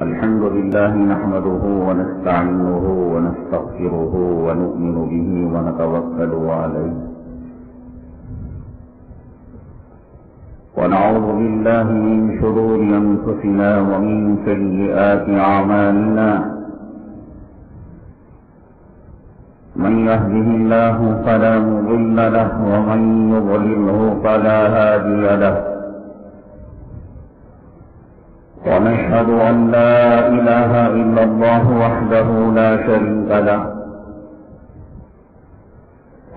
الحمد لله نحمده ونستعينه ونستغفره ونؤمن به ونتوكل عليه ونعوذ بالله من شرور أنفسنا ومن سيئات أعمالنا من يهده الله فلا مضل له ومن يضلله فلا هادي له ونشهد أن لا إله إلا الله وحده لا شريك له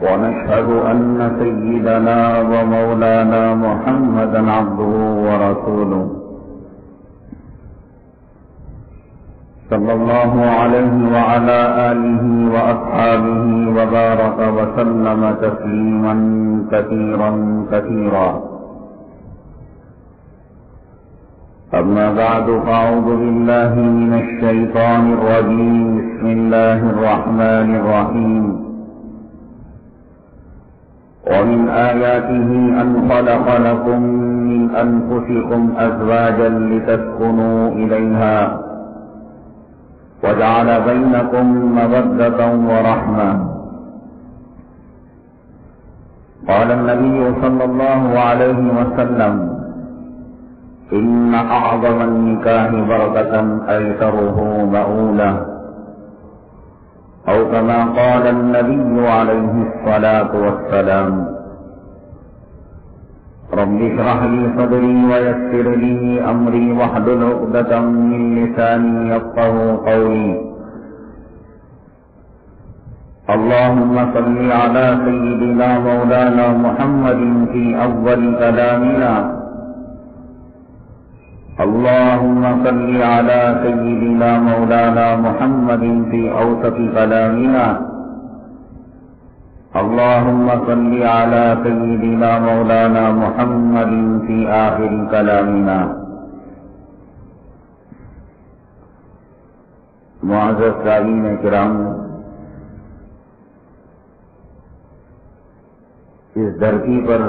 ونشهد أن سيدنا ومولانا محمدا عبده ورسوله صلى الله عليه وعلى آله وأصحابه وبارك وسلم تسليما كثيرا كثيرا. أما بعد فأعوذ بالله من الشيطان الرجيم. بسم الله الرحمن الرحيم. ومن آياته أن خلق لكم من أنفسكم أزواجا لتسكنوا إليها وجعل بينكم مودة ورحمة. قال النبي صلى الله عليه وسلم: إن أعظم النكاح بركة أيسره مؤونة، أو كما قال النبي عليه الصلاة والسلام. رب اشرح لي صدري ويسر لي أمري واحلل عقدة من لساني يفقهوا قولي. اللهم صل على سيدنا مولانا محمد في أول كلامنا. اللهم صل على سيدنا مولانا محمد في أوسط كلامنا. اللهم صل على سيدنا مولانا محمد في آخر كلامنا. معزز سامعین کرام، اس دھرتی پر،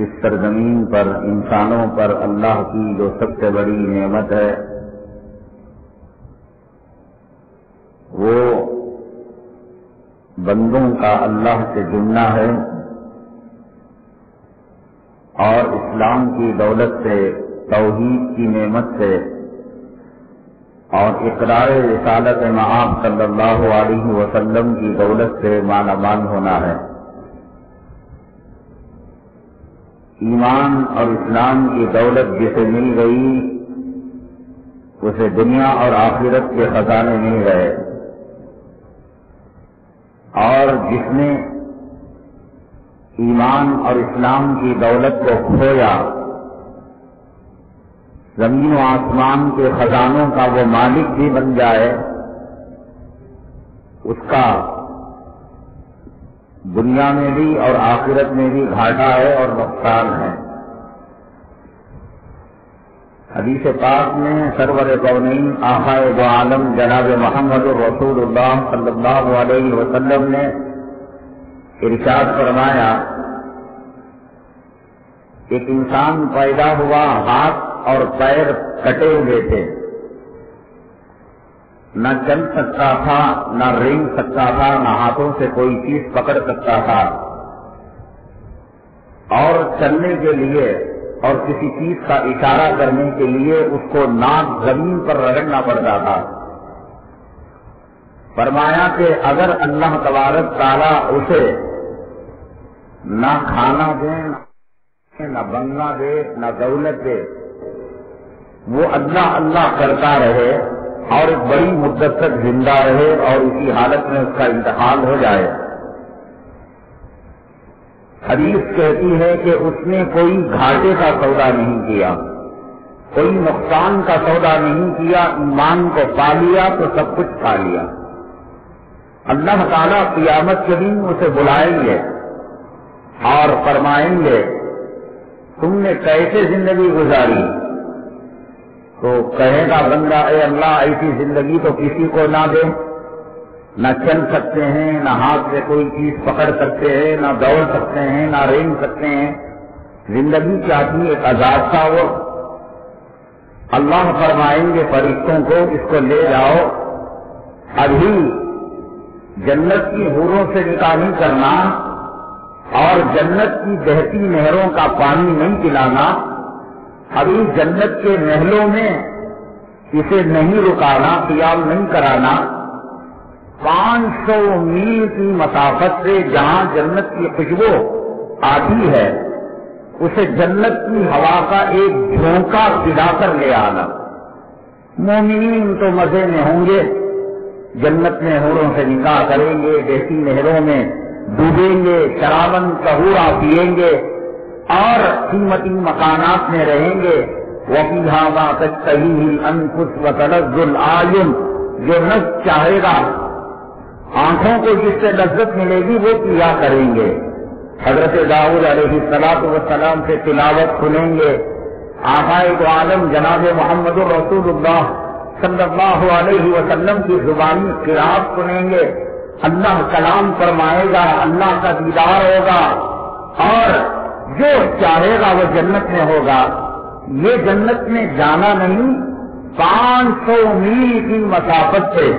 اس سرزمین پر، انسانوں پر اللہ کی جو سب سے بڑی نعمت ہے وہ بندوں کا اللہ سے جڑنا ہے اور اسلام کی دولت سے، توحید کی نعمت سے اور اقرار رسالت مآب صلی اللہ علیہ وسلم کی دولت سے مالا مال ہونا ہے. ایمان اور اسلام کی دولت جسے مل گئی اسے دنیا اور آخرت کے خزانے مل گئے، اور جس نے ایمان اور اسلام کی دولت کو کھویا زمین و آسمان کے خزانوں کا وہ مالک بھی بن جائے، اس کا دنیا میں بھی اور آخرت میں بھی گھاٹا ہے اور نقصان ہے. حدیث پاک میں سرور کونین آقائے دو عالم جناب محمد رسول اللہ صلی اللہ علیہ وسلم نے ارشاد فرمایا: ایک انسان پیدا ہوا، ہاتھ اور پیر کٹے ہوئے تھے، نہ چل سکتا تھا، نہ رینگ سکتا تھا، نہ ہاتھوں سے کوئی چیز پکڑ سکتا تھا، اور چلنے کے لیے اور کسی چیز کا اشارہ کرنے کے لیے اس کو ناک زمین پر رگڑنا پڑتا تھا. فرمایا کہ اگر اللہ تبارک تعالیٰ اسے نہ کھانا دے، نہ بنگلہ دے، نہ دولت دے، وہ اللہ اللہ کرتا رہے اور ایک بڑی مدت تک زندہ رہے اور اسی حالت میں اس کا انتقال ہو جائے، حدیث کہتی ہے کہ اس نے کوئی گھاٹے کا سودا نہیں کیا، کوئی نقصان کا سودا نہیں کیا، ایمان کو پا لیا تو سب کچھ پا لیا. اللہ تعالیٰ قیامت کے دن اسے بلائیں گے اور فرمائیں گے تم نے کیسے زندگی گزاری؟ تو کہے گا بندہ: اے اللہ، ایسی زندگی تو کسی کو نہ دے، نہ چل سکتے ہیں، نہ ہاتھ سے کوئی چیز پکڑ سکتے ہیں، نہ دوڑ سکتے ہیں، نہ رینگ سکتے ہیں. زندگی کیا تھی؟ ایک عذاب تھا وہ. اللہ فرمائیں گے فرشتوں کو اس کو لے جاؤ، ابھی جنت کی حوروں سے نکاح نہیں کرنا اور جنت کی بہتی نہروں کا پانی نہیں پلانا، ابھی جنت کے محلوں میں اسے نہیں رکانا، قیام نہیں کرانا، 500 میل کی مسافت سے جہاں جنت کی خوشبو آتی ہے اسے جنت کی ہوا کا ایک جھونکا پلا کر لے آنا۔ مومنین تو مزے میں ہوں گے، جنت میں حوروں سے نکاح کریں گے، بہتی نہروں میں ڈوبیں گے، شراباً طہورا پیئیں گے اور قیمتی مکانات میں رہیں گے۔ وَفِيهَا مَا تَشْتَهِيهِ الْأَنفُسُ وَتَلَذُّ الْأَعْيُنُ، جو نفس چاہے گا، آنکھوں کو جس سے لذت ملے گی وہ کیا کریں گے۔ حضرت داؤد علیہ السلام سے تلاوت سنیں گے، آقائے دو عالم جناب محمد رسول اللہ صلی اللہ علیہ وسلم کی زبانی قرات سنیں گے، اللہ کلام فرمائے گا، اللہ کا دیدار ہوگا اور جو چاہے گا وہ جنت میں ہوگا۔ یہ جنت میں جانا نہیں، 500 میل کی مسافت سے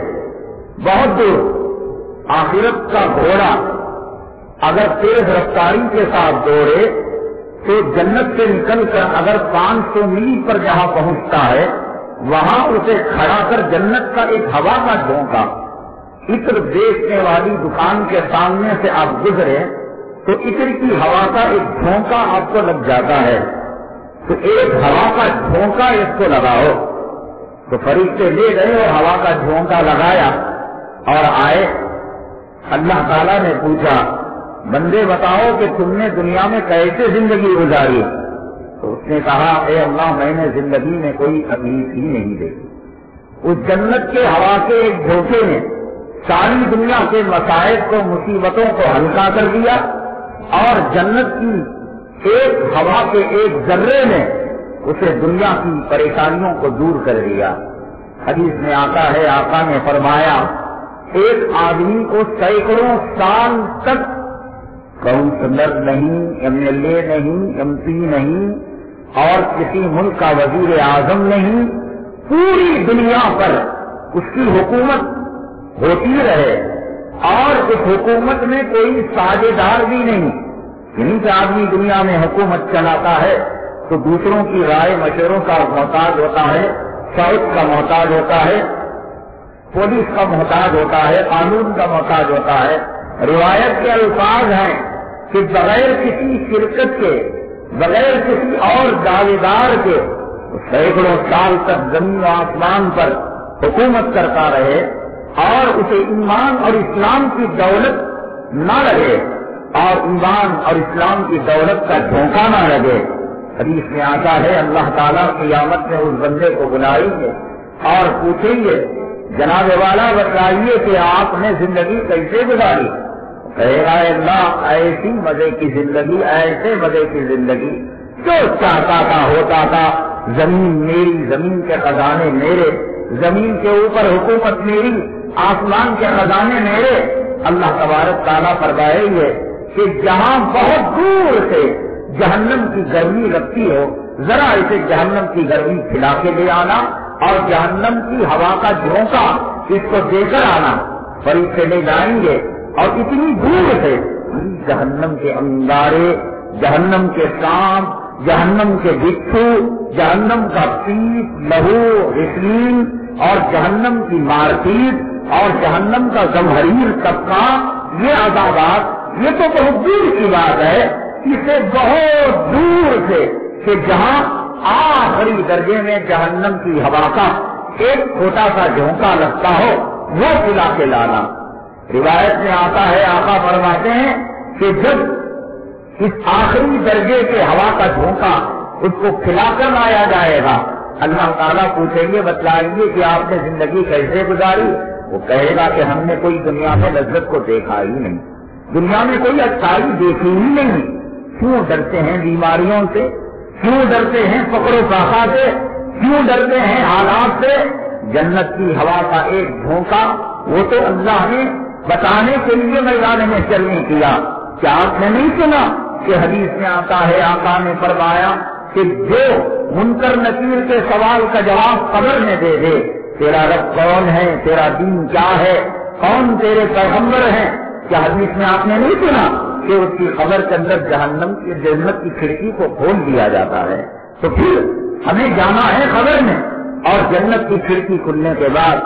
بہت دور۔ آخرت کا گھوڑا اگر تیز رفتاری کے ساتھ دوڑے تو جنت سے نکل کر اگر 500 میل پر جہاں پہنچتا ہے وہاں اسے کھڑا کر جنت کا ایک ہوا کا جھونکا، عطر بیچنے والی دکان کے سامنے سے آپ گزرے تو عطر کی ہوا کا ایک جھونکا آپ کو لگ جاتا ہے، تو ایک ہوا کا جھونکا اس کو لگاؤ۔ تو فرشتے لے گئے اور ہوا کا جھونکا لگایا اور آئے۔ اللہ تعالیٰ نے پوچھا بندے بتاؤ کہ تم نے دنیا میں کیسے زندگی گزاری؟ تو اس نے کہا اے اللہ میں نے زندگی میں کوئی تکلیف ہی نہیں دیکھی۔ اس جنت کے ہوا کے ایک جھونکے نے ساری دنیا کے مسائل کو، مصیبتوں کو ہلکا کر دیا اور جنت کی ایک ہوا کے ایک ذرے نے اسے دنیا کی پریشانیوں کو دور کر دیا۔ حدیث میں آتا ہے آقا نے فرمایا ایک آدمی کو سینکڑوں سال تک کونسلر نہیں، MLA نہیں، MP نہیں اور کسی ملک کا وزیر اعظم نہیں، پوری دنیا پر اس کی حکومت ہوتی رہے اور اس حکومت میں کوئی ساجھیدار بھی نہیں، یعنی کہ آدمی دنیا میں حکومت چلاتا ہے تو دوسروں کی رائے مشوروں کا محتاج ہوتا ہے، فوج کا محتاج ہوتا ہے، پولیس کا محتاج ہوتا ہے، قانون کا محتاج ہوتا ہے۔ روایت کے الفاظ ہیں کہ بغیر کسی شرکت کے، بغیر کسی اور دعویدار کے سینکڑوں سال تک زمین و آسمان پر حکومت کرتا رہے اور اسے ایمان اور اسلام کی دولت نہ لگے اور ایمان اور اسلام کی دولت کا جھونکا نہ لگے۔ حدیث میں آتا ہے اللہ تعالیٰ قیامت میں اس بندے کو بلائیں گے اور پوچھیں گے جناب والا بتائیے کہ آپ نے زندگی کیسے گزاری؟ کہے گا اللہ ایسی مزے کی زندگی، ایسے مزے کی زندگی، جو چاہتا تھا ہوتا تھا، زمین میری، زمین کے خزانے میرے، زمین کے اوپر حکومت میری، آسمان کے خزانے میرے۔ اللہ تبارک تعالیٰ فرمائے گے کہ جہاں بہت دور سے جہنم کی گرمی لگتی ہو ذرا اسے جہنم کی گرمی کھلا کے لے آنا اور جہنم کی ہوا کا جھونکا اس کو دے کر آنا۔ فرشتے لے جائیں گے اور اتنی دور سے جہنم کے انگارے، جہنم کے سانپ، جہنم کے بچھو، جہنم کا پیپ، لہو، رسلین اور جہنم کی مارپیٹ اور جہنم کا گمہریر طبقہ، یہ عذابات، یہ تو بہت دور کی بات ہے۔ اسے بہت دور سے کہ جہاں آخری درجے میں جہنم کی ہوا کا ایک چھوٹا سا جھونکا لگتا ہو وہ پلا کے لانا۔ روایت میں آتا ہے آقا فرماتے ہیں کہ جب اس آخری درجے کے ہوا کا جھونکا اس کو کھلا کر لایا جائے گا، اللہ تعالیٰ پوچھیں گے بتلائیے کہ آپ نے زندگی کیسے گزاری؟ وہ کہے گا کہ ہم نے کوئی دنیا میں لذت کو دیکھا ہی نہیں، دنیا میں کوئی اچھائی دیکھی ہی نہیں۔ کیوں ڈرتے ہیں بیماریوں سے؟ کیوں ڈرتے ہیں فقر و فاقہ سے؟ کیوں ڈرتے ہیں حالات سے؟ جنت کی ہوا کا ایک جھونکا وہ تو اللہ نے بتانے کے لیے میدان میں چلنے کیا۔ کیا آپ نے نہیں سنا کہ حدیث میں آتا ہے آقا نے فرمایا کہ جو منکر نکیر کے سوال کا جواب قبر میں دے دے، تیرا رب کون ہے، تیرا دین کیا ہے، کون تیرے پیغمبر ہیں، کیا حدیث میں آپ نے نہیں سنا کہ اس کی قبر کے اندر جہنم کی جنت کی کھڑکی کو کھول دیا جاتا ہے؟ تو پھر ہمیں جانا ہے قبر میں، اور جنت کی کھڑکی کھلنے کے بعد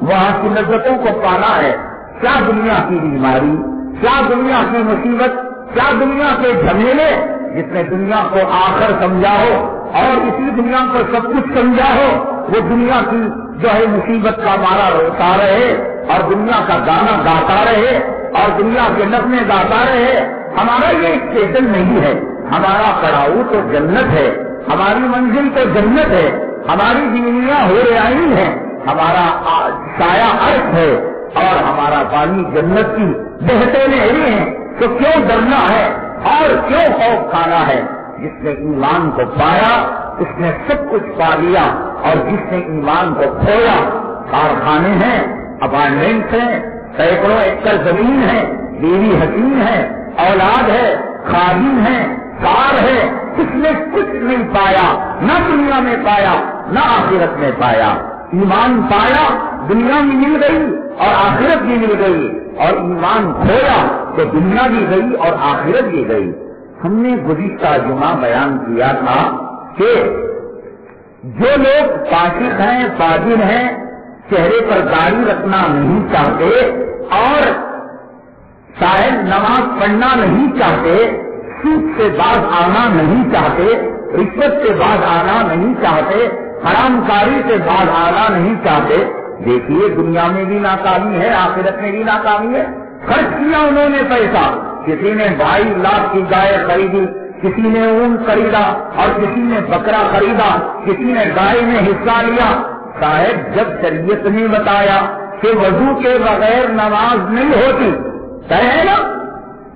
وہاں کی لذتوں کو پانا ہے۔ کیا دنیا کی بیماری، کیا دنیا کی مصیبت، کیا دنیا کے جھمیلے، جس نے دنیا کو آخر سمجھا ہو اور اسی دنیا کو سب کچھ سمجھا ہو، وہ دنیا کی جو ہے مصیبت کا مارا روتا رہے اور دنیا کا گانا گاتا رہے اور دنیا کے نغمے گاتا رہے۔ ہمارا یہ اسٹیشن نہیں ہے، ہمارا پڑاؤ تو جنت ہے، ہماری منزل تو جنت ہے، ہماری زندگیاں ہو رہی ہیں، ہمارا سایہ عرش ہے اور ہمارا پانی جنت کی بہتے نہریں ہیں۔ تو کیوں ڈرنا ہے اور کیوں خوف کھانا ہے؟ جس نے ایمان کو پایا اس نے سب کچھ پا لیا، اور جس نے ایمان کو کھویا، کارخانے ہیں، اپارٹمنٹ ہیں، سینکڑوں ایکڑ زمین ہے، بیوی حسین ہے، اولاد ہے، خادم ہے، کار ہے، اس نے کچھ نہیں پایا، نہ دنیا میں پایا نہ آخرت میں پایا۔ ایمان پایا، دنیا بھی مل گئی اور آخرت بھی مل گئی، اور ایمان کھویا تو دنیا بھی گئی اور آخرت بھی گئی۔ ہم نے گزشتہ جمعہ بیان کیا تھا کہ جو لوگ فاسق ہیں، فاجر ہیں، چہرے پر داڑھی رکھنا نہیں چاہتے اور شاید نماز پڑھنا نہیں چاہتے، سود سے باز آنا نہیں چاہتے، رشوت سے باز آنا نہیں چاہتے، حرام کاری سے باز آنا نہیں چاہتے، دیکھیے دنیا میں بھی ناکامی ہے، آخرت میں بھی ناکامی ہے۔ خرچ کیا انہوں نے پیسہ، کسی نے 2.5 لاکھ کی گائے خریدی، کسی نے اون خریدا اور کسی نے بکرا خریدا، کسی نے گائے میں حصہ لیا۔ صاحب جب شریعت نے بتایا کہ وضو کے بغیر نماز نہیں ہوتی، ہے نا،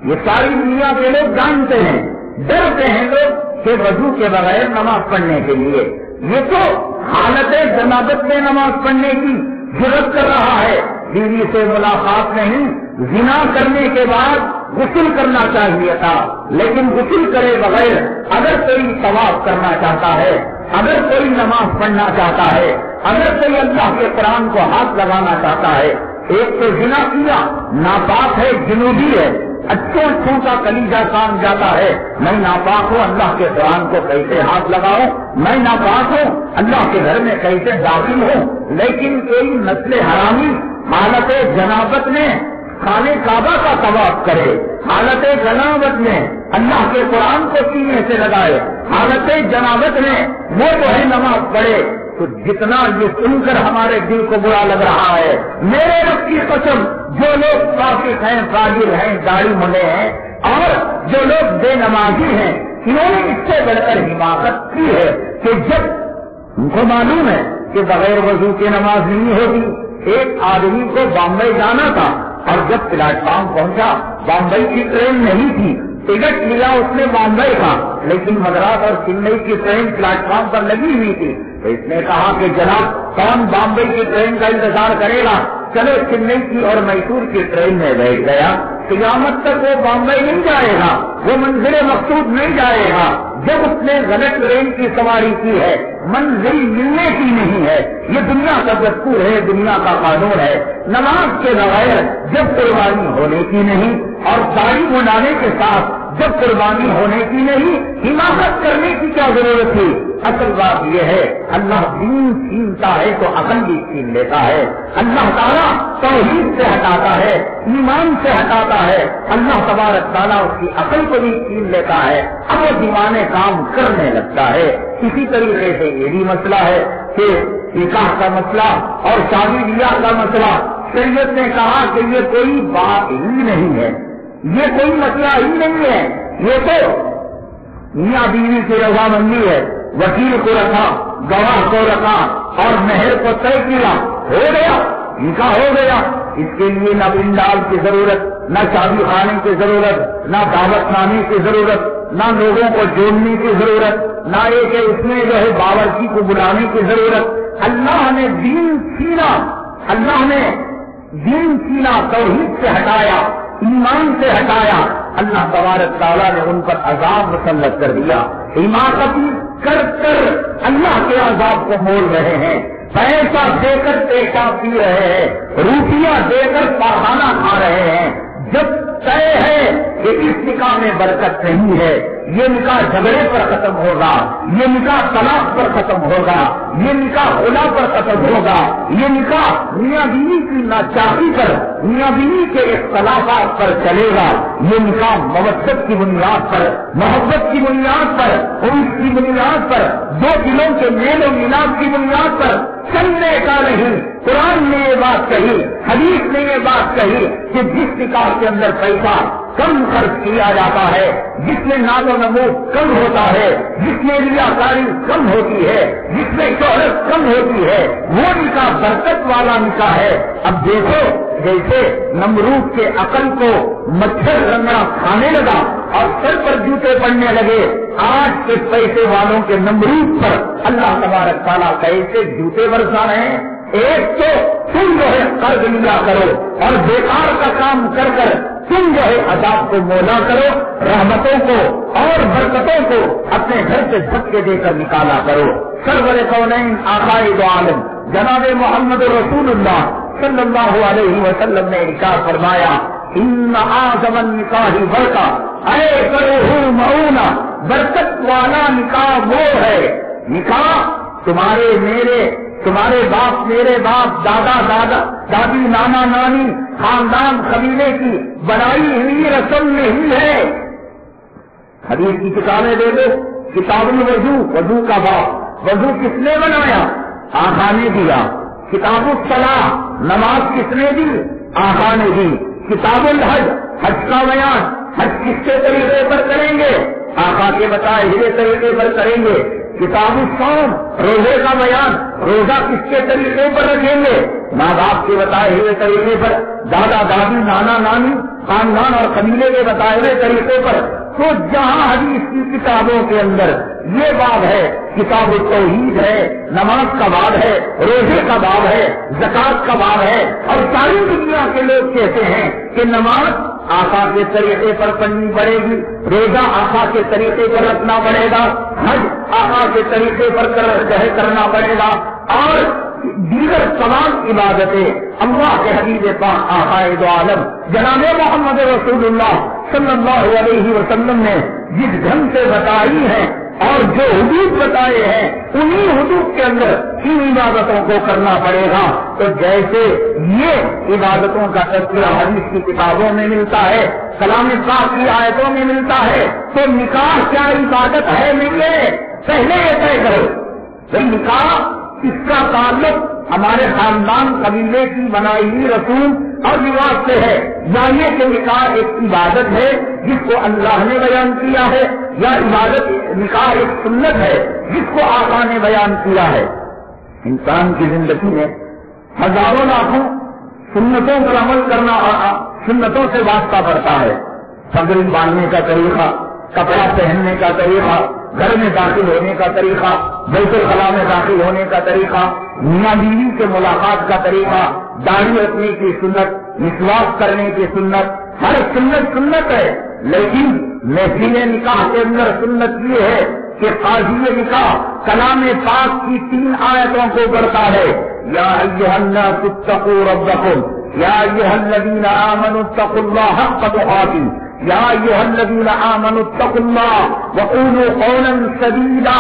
یہ ساری دنیا کے لوگ جانتے ہیں، ڈرتے ہیں لوگ کہ وضو کے بغیر نماز پڑھنے کے لیے۔ یہ تو حالت جنابت میں نماز پڑھنے کی جرات کر رہا ہے، بیوی سے ملاقات نہیں، زنا کرنے کے بعد غسل کرنا چاہیے تھا، لیکن غسل کرے بغیر اگر کوئی طواف کرنا چاہتا ہے، اگر کوئی نماز پڑھنا چاہتا ہے، اگر کوئی اللہ کے قرآن کو ہاتھ لگانا چاہتا ہے، ایک تو زنا کیا، ناپاک ہے، جنوبی ہے، اچھوں کا کلیجہ کام جاتا ہے، میں ناپاک ہوں، اللہ کے قرآن کو کیسے ہاتھ لگاؤں، میں ناپاک ہوں، اللہ کے گھر میں کیسے داخل ہوں۔ لیکن کوئی نسل حرامی حالت جنابت میں خانے کعبہ کا طواف کرے، حالت جنابت میں اللہ کے قرآن کو سینے سے لگائے، حالت جنابت میں وہ جو ہے نماز پڑھے، تو جتنا یہ سن کر ہمارے دل کو برا لگ رہا ہے، میرے رب کی قسم، جو لوگ فاسق ہیں، فاجر ہیں، داڑھی منڈے ہیں اور جو لوگ بے نمازی ہیں، انہوں نے اس سے بڑھ کر حماقت کی ہے کہ جب ان کو معلوم ہے کہ بغیر وضو کے نماز نہیں ہوتی۔ ایک آدمی کو بامبئی جانا تھا اور جب پلیٹ فارم پہنچا، بامبئی کی ٹرین نہیں تھی، ٹکٹ لیا اس نے بامبئی کا، لیکن مدراس اور چنئی کی ٹرین پلیٹ فارم پر لگی ہوئی تھی، تو اس نے کہا کہ جناب کون بامبئی کی ٹرین کا انتظار کرے گا، چلو چنئی کی اور میسور کی ٹرین میں بیٹھ گیا۔ قیامت تک وہ بامبئی نہیں جائے گا، وہ منزل مقصود نہیں جائے گا۔ جب اس نے غلط ٹرین کی سواری کی ہے، منزل ملنے کی نہیں ہے، یہ دنیا کا دستور ہے، دنیا کا قانون ہے۔ نماز کے بغیر جب قربانی ہونے کی نہیں اور داڑھی منڈانے کے ساتھ جب قربانی ہونے کی نہیں، حماقت کرنے کی کیا ضرورت تھی؟ اصل بات یہ ہے اللہ دین چھینتا ہے تو عقل بھی چھین لیتا ہے، اللہ تعالیٰ توحید سے ہٹاتا ہے، ایمان سے ہٹاتا ہے، اللہ تبارک تعالیٰ اس کی عقل کو بھی چھین لیتا ہے، اب وہ دیوانے کام کرنے لگتا ہے۔ اسی طریقے سے یہ بھی مسئلہ ہے کہ نکاح کا مسئلہ اور شادی بیاہ کا مسئلہ، شریعت نے کہا کہ یہ کوئی بات ہی نہیں ہے، یہ کوئی مسئلہ ہی نہیں ہے، یہ تو میاں بیوی کی رضامندی ہے، وکیل کو رکھا، گواہ کو رکھا اور مہر کو طے کیا، ہو گیا، نکاح ہو گیا۔ اس کے لیے نہ پنڈال کی ضرورت، نہ شادی خانے کی ضرورت، نہ دعوت نامے کی ضرورت، نہ لوگوں کو جوڑنے کی ضرورت، نہ یہ کہ اس میں جو ہے باورچی کو بلانے کی ضرورت۔ اللہ نے دین چھینا، اللہ نے دین چھینا، توحید سے ہٹایا، ایمان سے ہٹایا، اللہ تبارک تعالیٰ نے ان پر عذاب مسلط کر دیا۔ حماقتی کر کر اللہ کے عذاب کو مول رہے ہیں، پیسہ دے کر پیشاب پی رہے ہیں، روپیہ دے کر پاخانہ کھا رہے ہیں، جب طے ہے کہ اس نکاح میں برکت نہیں ہے، یہ نکاح جھگڑے پر ختم ہوگا، یہ نکاح طلاق پر ختم ہوگا، یہ نکاح خلا پر ختم ہوگا، یہ نکاح میاں بیوی کی ناچاقی پر، میاں بیوی کے اختلافات پر چلے گا، یہ نکاح مودت کی بنیاد پر، محبت کی بنیاد پر، انس کی بنیاد پر، دو دلوں کے میل و ملاپ کی بنیاد پر چلنے کا نہیں۔ قرآن نے یہ بات کہی، حدیث نے یہ بات کہی کہ جس نکاح کے اندر پیسہ کم خرچ کیا جاتا ہے، جس میں ناز و نمود کم ہوتا ہے، جس میں ریاکاری کم ہوتی ہے، جس میں شہرت کم ہوتی ہے، وہ نکاح برکت والا نکاح ہے۔ اب دیکھو جیسے نمرود کے عقل کو مچھر رنگنا کھانے لگا اور سر پر جوتے پڑنے لگے، آج کے پیسے والوں کے نمرود پر اللہ تبارک تعالیٰ کیسے جوتے برسا رہے ہیں۔ ایک تو تم جو ہے قرض لیا کرو اور بیکار کا کام کر کر تم جو ہے عذاب کو مولا کرو، رحمتوں کو اور برکتوں کو اپنے گھر سے دھکے دے کر نکالا کرو۔ سرور کونین آقائے دو عالم جناب محمد رسول اللہ صلی اللہ علیہ وسلم نے ارشاد فرمایا، ان اعظم النکاح برکہ، اے کرو معونہ، برکت والا نکاح وہ ہے نکاح تمہارے میرے، تمہارے باپ میرے باپ، دادا دادی، نانا نانی، خاندان قبیلے کی بنائی ہوئی رسم نہیں ہے۔ حدیث کی کتابیں دے دو، کتاب الوضو، وضو کا باب، وضو کس نے بنایا؟ آقا نے دیا۔ کتاب الصلاۃ، نماز کس نے دی؟ آقا نے دی۔ کتاب الحج، حج کا بیان، حج کس کے طریقے پر کریں گے؟ آقا کے بتائے ہوئے طریقے پر کریں گے۔ کتاب الصوم، روزے کا بیان، روزہ کس کے طریقے پر رکھیں گے؟ ماں باپ کے بتائے ہوئے طریقے پر، دادا دادی، نانا نانی، خاندان اور قبیلے کے بتائے ہوئے طریقے پر۔ تو جہاں حدیث کی کتابوں کے اندر یہ باب ہے، کتاب التوحید ہے، نماز کا باب ہے، روزے کا باب ہے، زکات کا باب ہے، اور ساری دنیا کے لوگ کہتے ہیں کہ نماز آقا کے طریقے پر پڑھنی پڑے گی، روزہ آقا کے طریقے پر رکھنا پڑے گا، حج آقا کے طریقے پر کرنا پڑے گا، اور دیگر تمام عبادتیں اللہ کے حبیب پاک آقا دو عالم جناب محمد رسول اللہ صلی اللہ علیہ وسلم نے جس ڈھنگ سے بتائی ہیں اور جو حدود بتائے ہیں، انہی حدود کے اندر ان عبادتوں کو کرنا پڑے گا۔ تو جیسے یہ عبادتوں کا تذکرہ حدیث کی کتابوں میں ملتا ہے، کلام پاک کی آیتوں میں ملتا ہے، تو نکاح کیا عبادت ہے ملے؟ پہلے یہ طے کرو کہ نکاح اس کا تعلق ہمارے خاندان قبیلے کی بنائی ہوئی رسوم اور رواج سے ہے، یا یہ کہ نکاح ایک عبادت ہے جس کو اللہ نے بیان کیا ہے، یا عبادت نکاح ایک سنت ہے جس کو آقا نے بیان کیا ہے۔ انسان کی زندگی میں ہزاروں لاکھوں سنتوں پر عمل کرنا، سنتوں سے واسطہ پڑتا ہے۔ پگڑی باندھنے کا طریقہ، کپڑا پہننے کا طریقہ، گھر میں داخل ہونے کا طریقہ، بیت الخلاء میں داخل ہونے کا طریقہ، میاں بیوی سے ملاقات کا طریقہ، داڑھی رکھنے کی سنت، مسواک کرنے کی سنت، ہر سنت ہے۔ لیکن محفل نکاح کے اندر سنت یہ ہے کہ قاضی نکاح کلام پاک کی 3 آیتوں کو پڑھتا ہے، یا ایھا الناس اتقوا ربکم، یا ایھا الذین آمنوا اتقوا اللہ حق تقاتہ، یا ایھا الذین آمنوا اتقوا اللہ وقولوا قولا سدیدا۔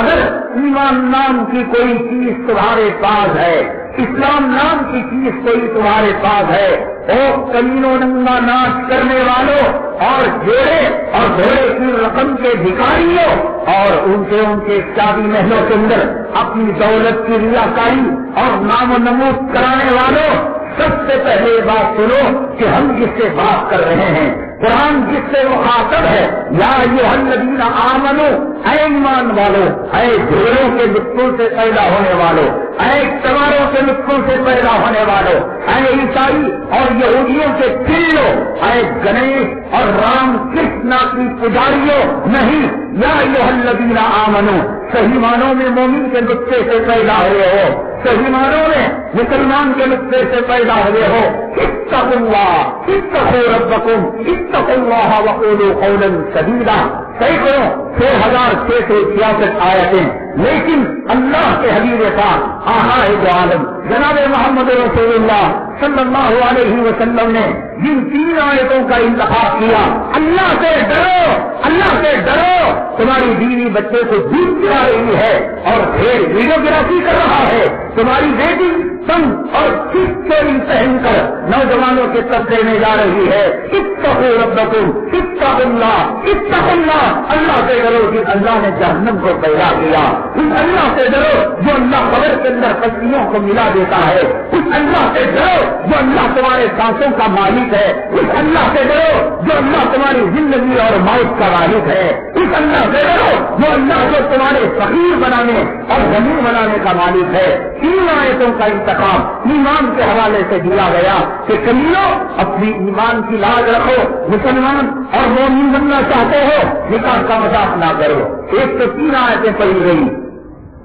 اگر ایمان نام کی کوئی چیز تمہارے پاس ہے، اسلام نام کی چیز کوئی تمہارے پاس ہے، او کمینوں ننگا ناچ کرنے والوں اور جوڑے اور گھوڑے کی رقم کے بھکاریوں اور ان کے شادی محلوں کے اندر اپنی دولت کی ریاکاری اور نام و نمود کرانے والوں، سب سے پہلے یہ بات سنو کہ ہم جس سے بات کر رہے ہیں، قرآن جس سے مخاطب ہے، یا ایھا الذین آمنوا، اے ایمان والوں، اے جھوڑوں کے لطفوں سے پیدا ہونے والوں، اے سواروں کے لطفوں سے پیدا ہونے والوں، اے عیسائی اور یہودیوں کے پھروں، اے گنیش اور رام کرشنا کی پجاریوں، نہیں، یا ایھا الذین آمنوا، صحیح معنوں میں مومن کے لطفے سے پیدا ہوئے ہو، صحیح معنوں میں مسلمان کے لطفے سے پیدا ہوئے ہو، اتقوا اللہ، اتقوا ربکم، اتقوا اللہ وقولوا قولا سدیدا۔ سینکڑوں 6,666 آیتیں، لیکن اللہ کے حبیب پاک آقائے دو عالم جناب محمد رسول اللہ صلی اللہ علیہ وسلم نے جن 3 آیتوں کا انتخاب کیا، اللہ سے ڈرو، اللہ سے ڈرو، تمہاری بیوی بچے کو دودھ پلا رہی ہے اور پھر ویڈیوگرافی کر رہا ہے، تمہاری بیٹی تنگ اور چوری پہن کر نوجوانوں کے طبقے میں جا رہی ہے، اتقوا ربکم، اتقوا اللہ، اللہ سے ڈرو کہ اللہ نے جہنم کو پیدا کیا، اس اللہ سے ڈرو جو اللہ قبر کے اندر پسلیوں کو ملا دیتا ہے، اس اللہ سے ڈرو جو اللہ تمہارے سانسوں کا مالک ہے، اس اللہ سے ڈرو جو اللہ تمہاری زندگی اور موت کا مالک ہے، اس اللہ سے ڈرو جو اللہ جو تمہارے فقیر بنانے اور غنی بنانے کا مالک ہے۔ 3 آیتوں کا انتخاب ایمان کے حوالے سے دیا گیا کہ کمیوں اپنی ایمان کی لاج رکھو، مسلمان اور مومن بننا چاہتے ہو نکاح کا مذاق نہ کرو۔ ایک تو 3 آیتیں پڑھی گئی،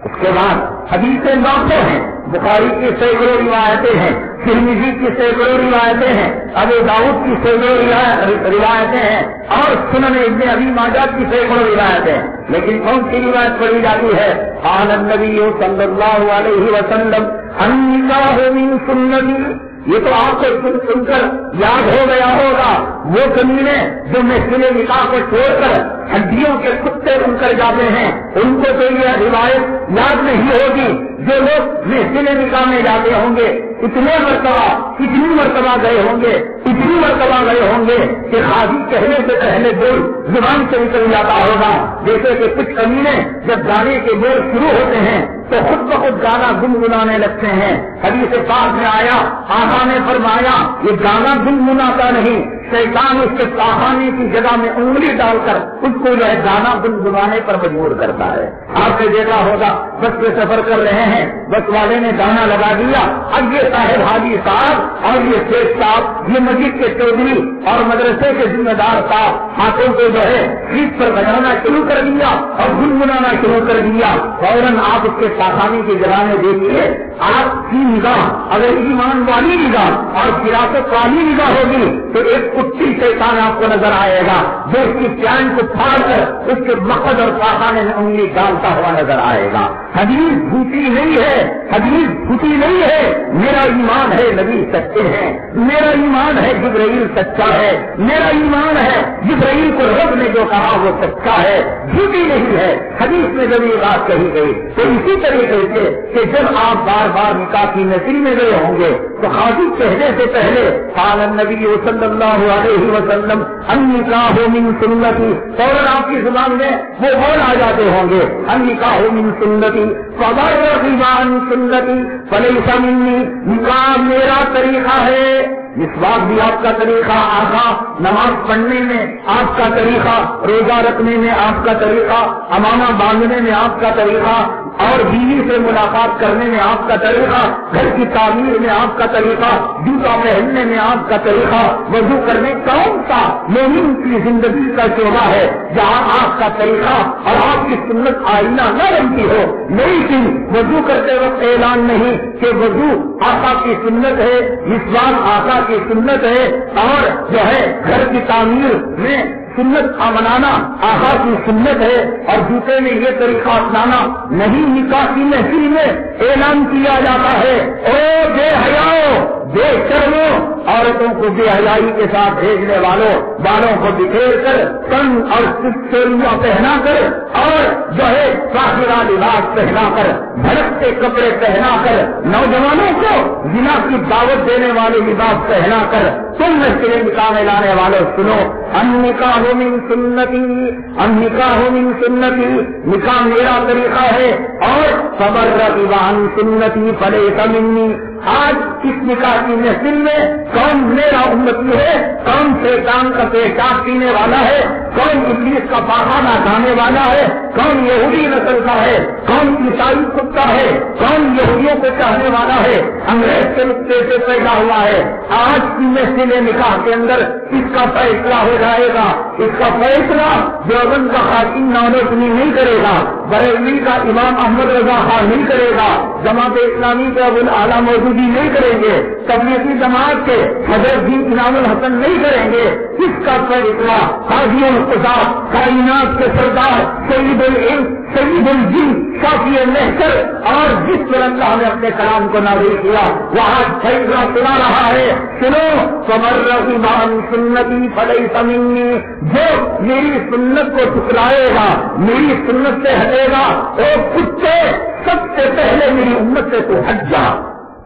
اس کے بعد حدیثیں 900 ہیں، بخاری کی سینکڑوں روایتیں ہیں، ترمذی کی سینکڑوں روایتیں ہیں، ابو داؤد کی سینکڑوں روایتیں ہیں اور سنن ابن ابی ماجہ کی سینکڑوں روایتیں ہیں، لیکن کون سی روایت پڑھی جاتی ہے؟ قال النبی صلی اللہ علیہ وسلم النکاح من سنتی۔ یہ تو آپ کو سن کر یاد ہو گیا ہوگا، وہ کمینے جو محفل نکاح کو چھوڑ کر ہڈیوں کے کتے بن کر جاتے ہیں، ان کو تو یہ روایت یاد نہیں ہوگی۔ جو لوگ محفل نکاح میں جاتے ہوں گے اتنی مرتبہ گئے ہوں گے کہ قاضی کہنے سے پہلے بول زبان سے نکل جاتا ہوگا۔ جیسے کہ کچھ کمینے جب گانے کے بول شروع ہوتے ہیں تو خود بخود گانا گنگنانے لگتے ہیں۔ حدیث پاک میں آیا، آقا نے فرمایا یہ گانا گنگناتا نہیں، شیطان اس کے کہانی کی جگہ میں انگلی ڈال کر اس کو جو ہے گانا گنگنانے پر مجبور کرتا ہے۔ آپ نے دیکھا ہوگا بس پہ سفر کر رہے ہیں، بس والے نے گانا لگا دیا، اب یہ صاحب حاجی صاحب اور یہ شیخ صاحب، یہ مسجد کے چودھری اور مدرسے کے ذمہ دار صاحب ہاتھوں کو جو ہے سیٹ پر بجانا شروع کر دیا اور گنگنانا شروع کر دیا۔ فوراً آپ اس کے کہانی کی جگہ میں دیکھیے، آپ کی نگاہ اگر ایمان والی نگاہ اور فراست والی نگاہ ہوگی تو ایک کتی شیطان آپ کو نظر آئے گا جو اس کی چین کو پھاڑ کر اس کے مقصد اور کارخانے میں انگلی ڈالتا ہوا نظر آئے گا۔ حدیث جھوٹی نہیں ہے، حدیث جھوٹی نہیں ہے، میرا ایمان ہے نبی سچے ہیں، میرا ایمان ہے جبرائیل سچا ہے، میرا ایمان ہے جبرائیل کو رب نے جو کہا وہ سچا ہے، جھوٹی نہیں ہے۔ حدیث میں جب یہ بات کہی گئی تو اسی طریقے سے کہ جب آپ بار بار نکاح کی محفل میں گئے ہوں گے تو قاضی کہنے سے پہلے قال النبی صلی اللہ علیہ وسلم النکاح من سنتی، فوراً آپ کی زبان میں وہ بول آ جاتے ہوں گے، النکاح من سنتی فمن رغب عن سنتی فلیس منی، نکاح میرا طریقہ ہے۔ مسواک بھی آپ کا طریقہ، آقا نماز پڑھنے میں آپ کا طریقہ، روزہ رکھنے میں آپ کا طریقہ، امامہ باندھنے میں آپ کا طریقہ اور بیوی سے ملاقات کرنے میں آپ کا طریقہ، گھر کی تعمیر میں آپ کا طریقہ، جوتا پہننے میں آپ کا طریقہ، وضو کرنے کون سا مومن کی زندگی کا شعبہ ہے جہاں آپ کا طریقہ اور آپ کی سنت آئینہ نہ بنتی ہو؟ لیکن وضو کرتے وقت اعلان نہیں کہ وضو آقا کی سنت ہے، مسواک آقا کی سنت ہے اور جو ہے گھر کی تعمیر میں سنت منانا آقا کی سنت ہے اور جوتے میں یہ طریقہ اپنانا نہیں۔ نکاح کی محفل میں اعلان کیا جاتا ہے، او بے حیاؤ، بے شرمو، عورتوں کو بے حیائی کے ساتھ بھیجنے والوں، بالوں کو بکھیر کر کن اور چوریاں پہنا کر اور جو ہے ساخرہ لباس پہنا کر، بھڑکتے کپڑے پہنا کر، نوجوانوں کو زنا کی دعوت دینے والے لباس پہنا کر تم محفل نکاح میں لانے والوں سنو، النکاح من سنتی، النکاح من سنتی، نکاح میرا طریقہ ہے اور فمن رغب عن سنتی فلیس منی۔ آج اس نکاح کی محفل میں کون میرا امتی ہے، کون شیطان کا پیشاب پینے والا ہے، کون ابلیس کا پاخانہ کھانے والا ہے، کون یہودی نسل کا ہے، کون عیسائی کتا ہے، کون یہودیوں کو چاہنے والا ہے، انگریز کے نقطے سے پیدا ہوا ہے۔ آج کی محفل نکاح کے اندر اس کا فیصلہ ہو جائے گا، اس کا فیصلہ دیوبند کا خاتون نانوتنی نہیں کرے گا، بریلوی کا امام احمد رضا خان نہیں کرے گا، جماعت اسلامی کا ابوالعالی مودودی مودودی نہیں کریں گے, تبلیغی جماعت کے حضرت جی انعام الحسن نہیں کریں گے, کس کا فیصلہ قاضی القضات کائنات کے سردار سید العلم سید الجن شافی محشر اور جس پر اللہ نے اپنے کلام کو نازل کیا وہ آج فیصلہ سنا رہا ہے. سنو, فمن رغب عن سنتی فلیس منی, جو میری سنت کو ٹھکرائے گا, میری سنت سے ہٹے گا, وہ کتے سب سے پہلے میری امت سے تو ہٹ جا.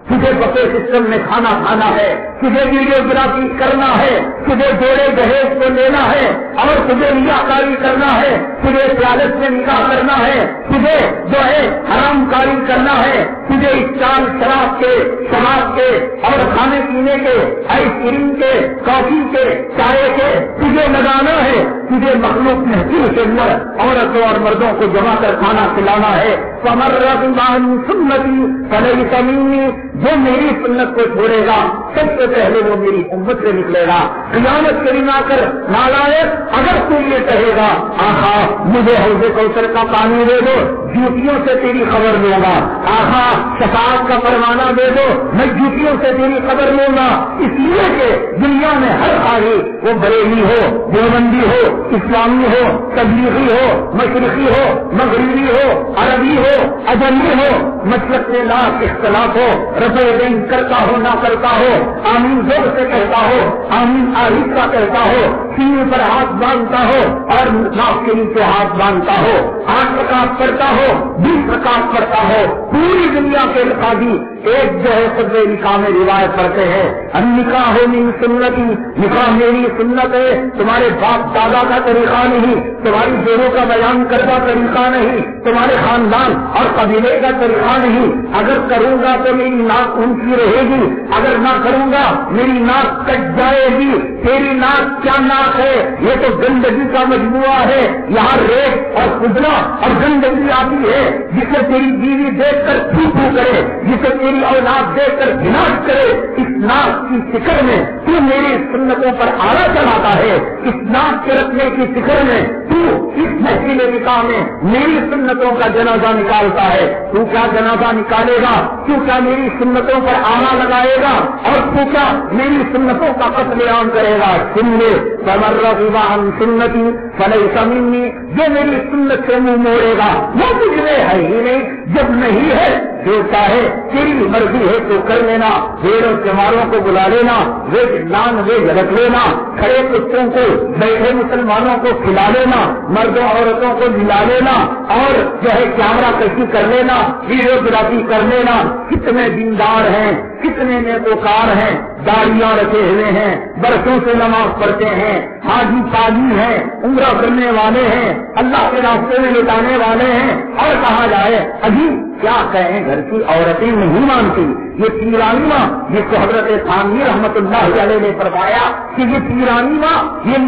تجھے بفے سسٹم میں کھانا کھانا ہے, تجھے ویڈیوگرافی کرنا ہے, تجھے جوڑے دہیج کو لینا ہے, اور تجھے نکاح کاری کرنا ہے, تجھے پیالس میں نکاح کرنا ہے, تجھے جو ہے حرام کاری کرنا ہے, تجھے چال شراب کے اور کھانے پینے کے, آئس کریم کے, کافی کے, چائے کے تجھے لگانا ہے, تجھے مخلوق محفوظ کے اندر عورتوں اور مردوں کو جمع کر کھانا کھلانا ہے. فمن رغب عن سنتی فلیس منی, جو میری سنت کو چھوڑے گا سب سے پہلے وہ میری امت سے نکلے گا. قیامت کریم آ کر نالائق اگر تو یہ کہے گا آہا مجھے حوض کوثر کا پانی دے دو, جوتیوں سے تیری خبر لوں گا, آہا شفاعت کا فرمانا دے دو, میں جوتیوں سے تیری خبر لوں گا. اس لیے کہ دنیا میں ہر آگے وہ بریلی ہو, دیوبندی ہو, اسلامی ہو, تبلیغی ہو, مشرقی ہو, مغربی ہو, عربی ہو, اجمی ہو, مسلک میں لاکھ اختلاف ہو, رفع دین کرتا ہو نہ کرتا ہو, آمین زور سے کہتا ہو, آمین آہستہ کہتا ہو, سینے پر ہاتھ باندھتا ہو اور ناک کے نیچے ہاتھ باندھتا ہو, 8 رکعت پڑھتا ہو, 20 رکعت پڑھتا ہو, پوری دنیا کے قاضی ایک جو ہے خطبہ نکاح میں روایت پڑھتے ہیں, النکاح من سنتی, نکاح میری سنت ہے, تمہارے باپ دادا کا طریقہ نہیں, تمہاری جوڑوں کا بیان کردہ طریقہ نہیں, تمہارے خاندان اور قبیلے کا طریقہ نہیں. اگر کروں گا تو میری ناک اونچی رہے گی, اگر نہ کروں گا میری ناک کٹ جائے گی. تیری ناک کیا ناک ہے, یہ تو گندگی کا مجموعہ ہے, یہاں ریت اور کدنا اور گندگی آتی ہے, جسے تیری بیوی دیکھ کر تھو تھو کرے, جسے تیری اولاد دیکھ کر گناہ کرے. اس ناک کی فکر میں تو میری سنتوں پر آرا چلاتا ہے, اس ناک کے رکھنے کی فکر میں تو اس محفل نکاح میں میری سنتوں کا جنازہ نکالتا ہے. تو کیا جنازہ نکالے گا, تو کیا میری سنتوں پر آرا لگائے گا, اور تو کیا میری سنتوں کا قتل عام کرے گا. سن لے, فمن رغب عن سنتی فلیس منی, جو میری سنت سے منہ موڑے گا وہ مجھ میں ہے ہی نہیں. جب نہیں ہے جو چاہے تیری مرضی ہے تو کر لینا, بھیڑوں چماروں کو بلا لینا, ویج نان ویج رکھ لینا, کھڑے کتوں کو بیٹھے مسلمانوں کو کھلا لینا, مردوں عورتوں کو ملا لینا, اور جو ہے کیمرہ کشی کر لینا, ویڈیوگرافی کر لینا. کتنے دیندار ہیں, کتنے نیکوکار ہیں, داڑیاں رکھے ہوئے ہیں, برسوں سے نماز پڑھتے ہیں, حاجی پاجی ہیں, عمرہ کرنے والے ہیں, اللہ کے راستے میں لٹانے والے ہیں, اور کہا جائے ابھی کیا کہیں گھر کی عورتیں نہیں مانتی. یہ پیرانی ماں جس کو حضرت ثانوی رحمت اللہ علیہ نے فرمایا کہ یہ پیرانی ماں یہ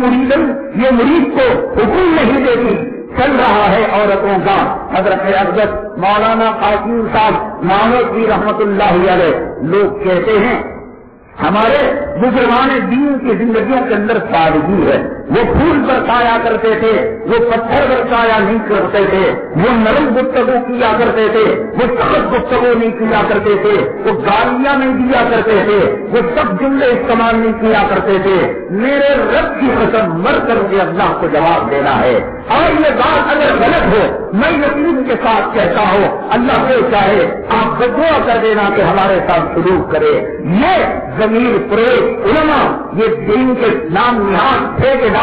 مرید کو حکم نہیں دیتی, چل رہا ہے عورتوں کا. حضرت اقدس مولانا قاسم صاحب مانوی رحمت اللہ علیہ لوگ کہتے ہیں ہمارے بزرگان دین کی زندگیوں کے اندر سادگی ہے. وہ پھول برسایا کرتے تھے, وہ پتھر برسایا نہیں کرتے تھے, وہ نرم گفتگو کیا کرتے تھے, وہ سخت گفتگو نہیں کیا کرتے تھے, وہ گالیاں نہیں دیا کرتے تھے, وہ سب جملے استعمال نہیں کیا کرتے تھے. میرے رب کی قسم مر کر کے اللہ کو جواب دینا ہے. اور یہ بات اگر غلط ہو میں یقین کے ساتھ کہتا ہوں اللہ کو چاہے آپ دعا کر دینا کہ ہمارے ساتھ سلوک کرے. یہ ضمیر فروغ علماء یہ دین کے نام نہاد ٹھیکیدار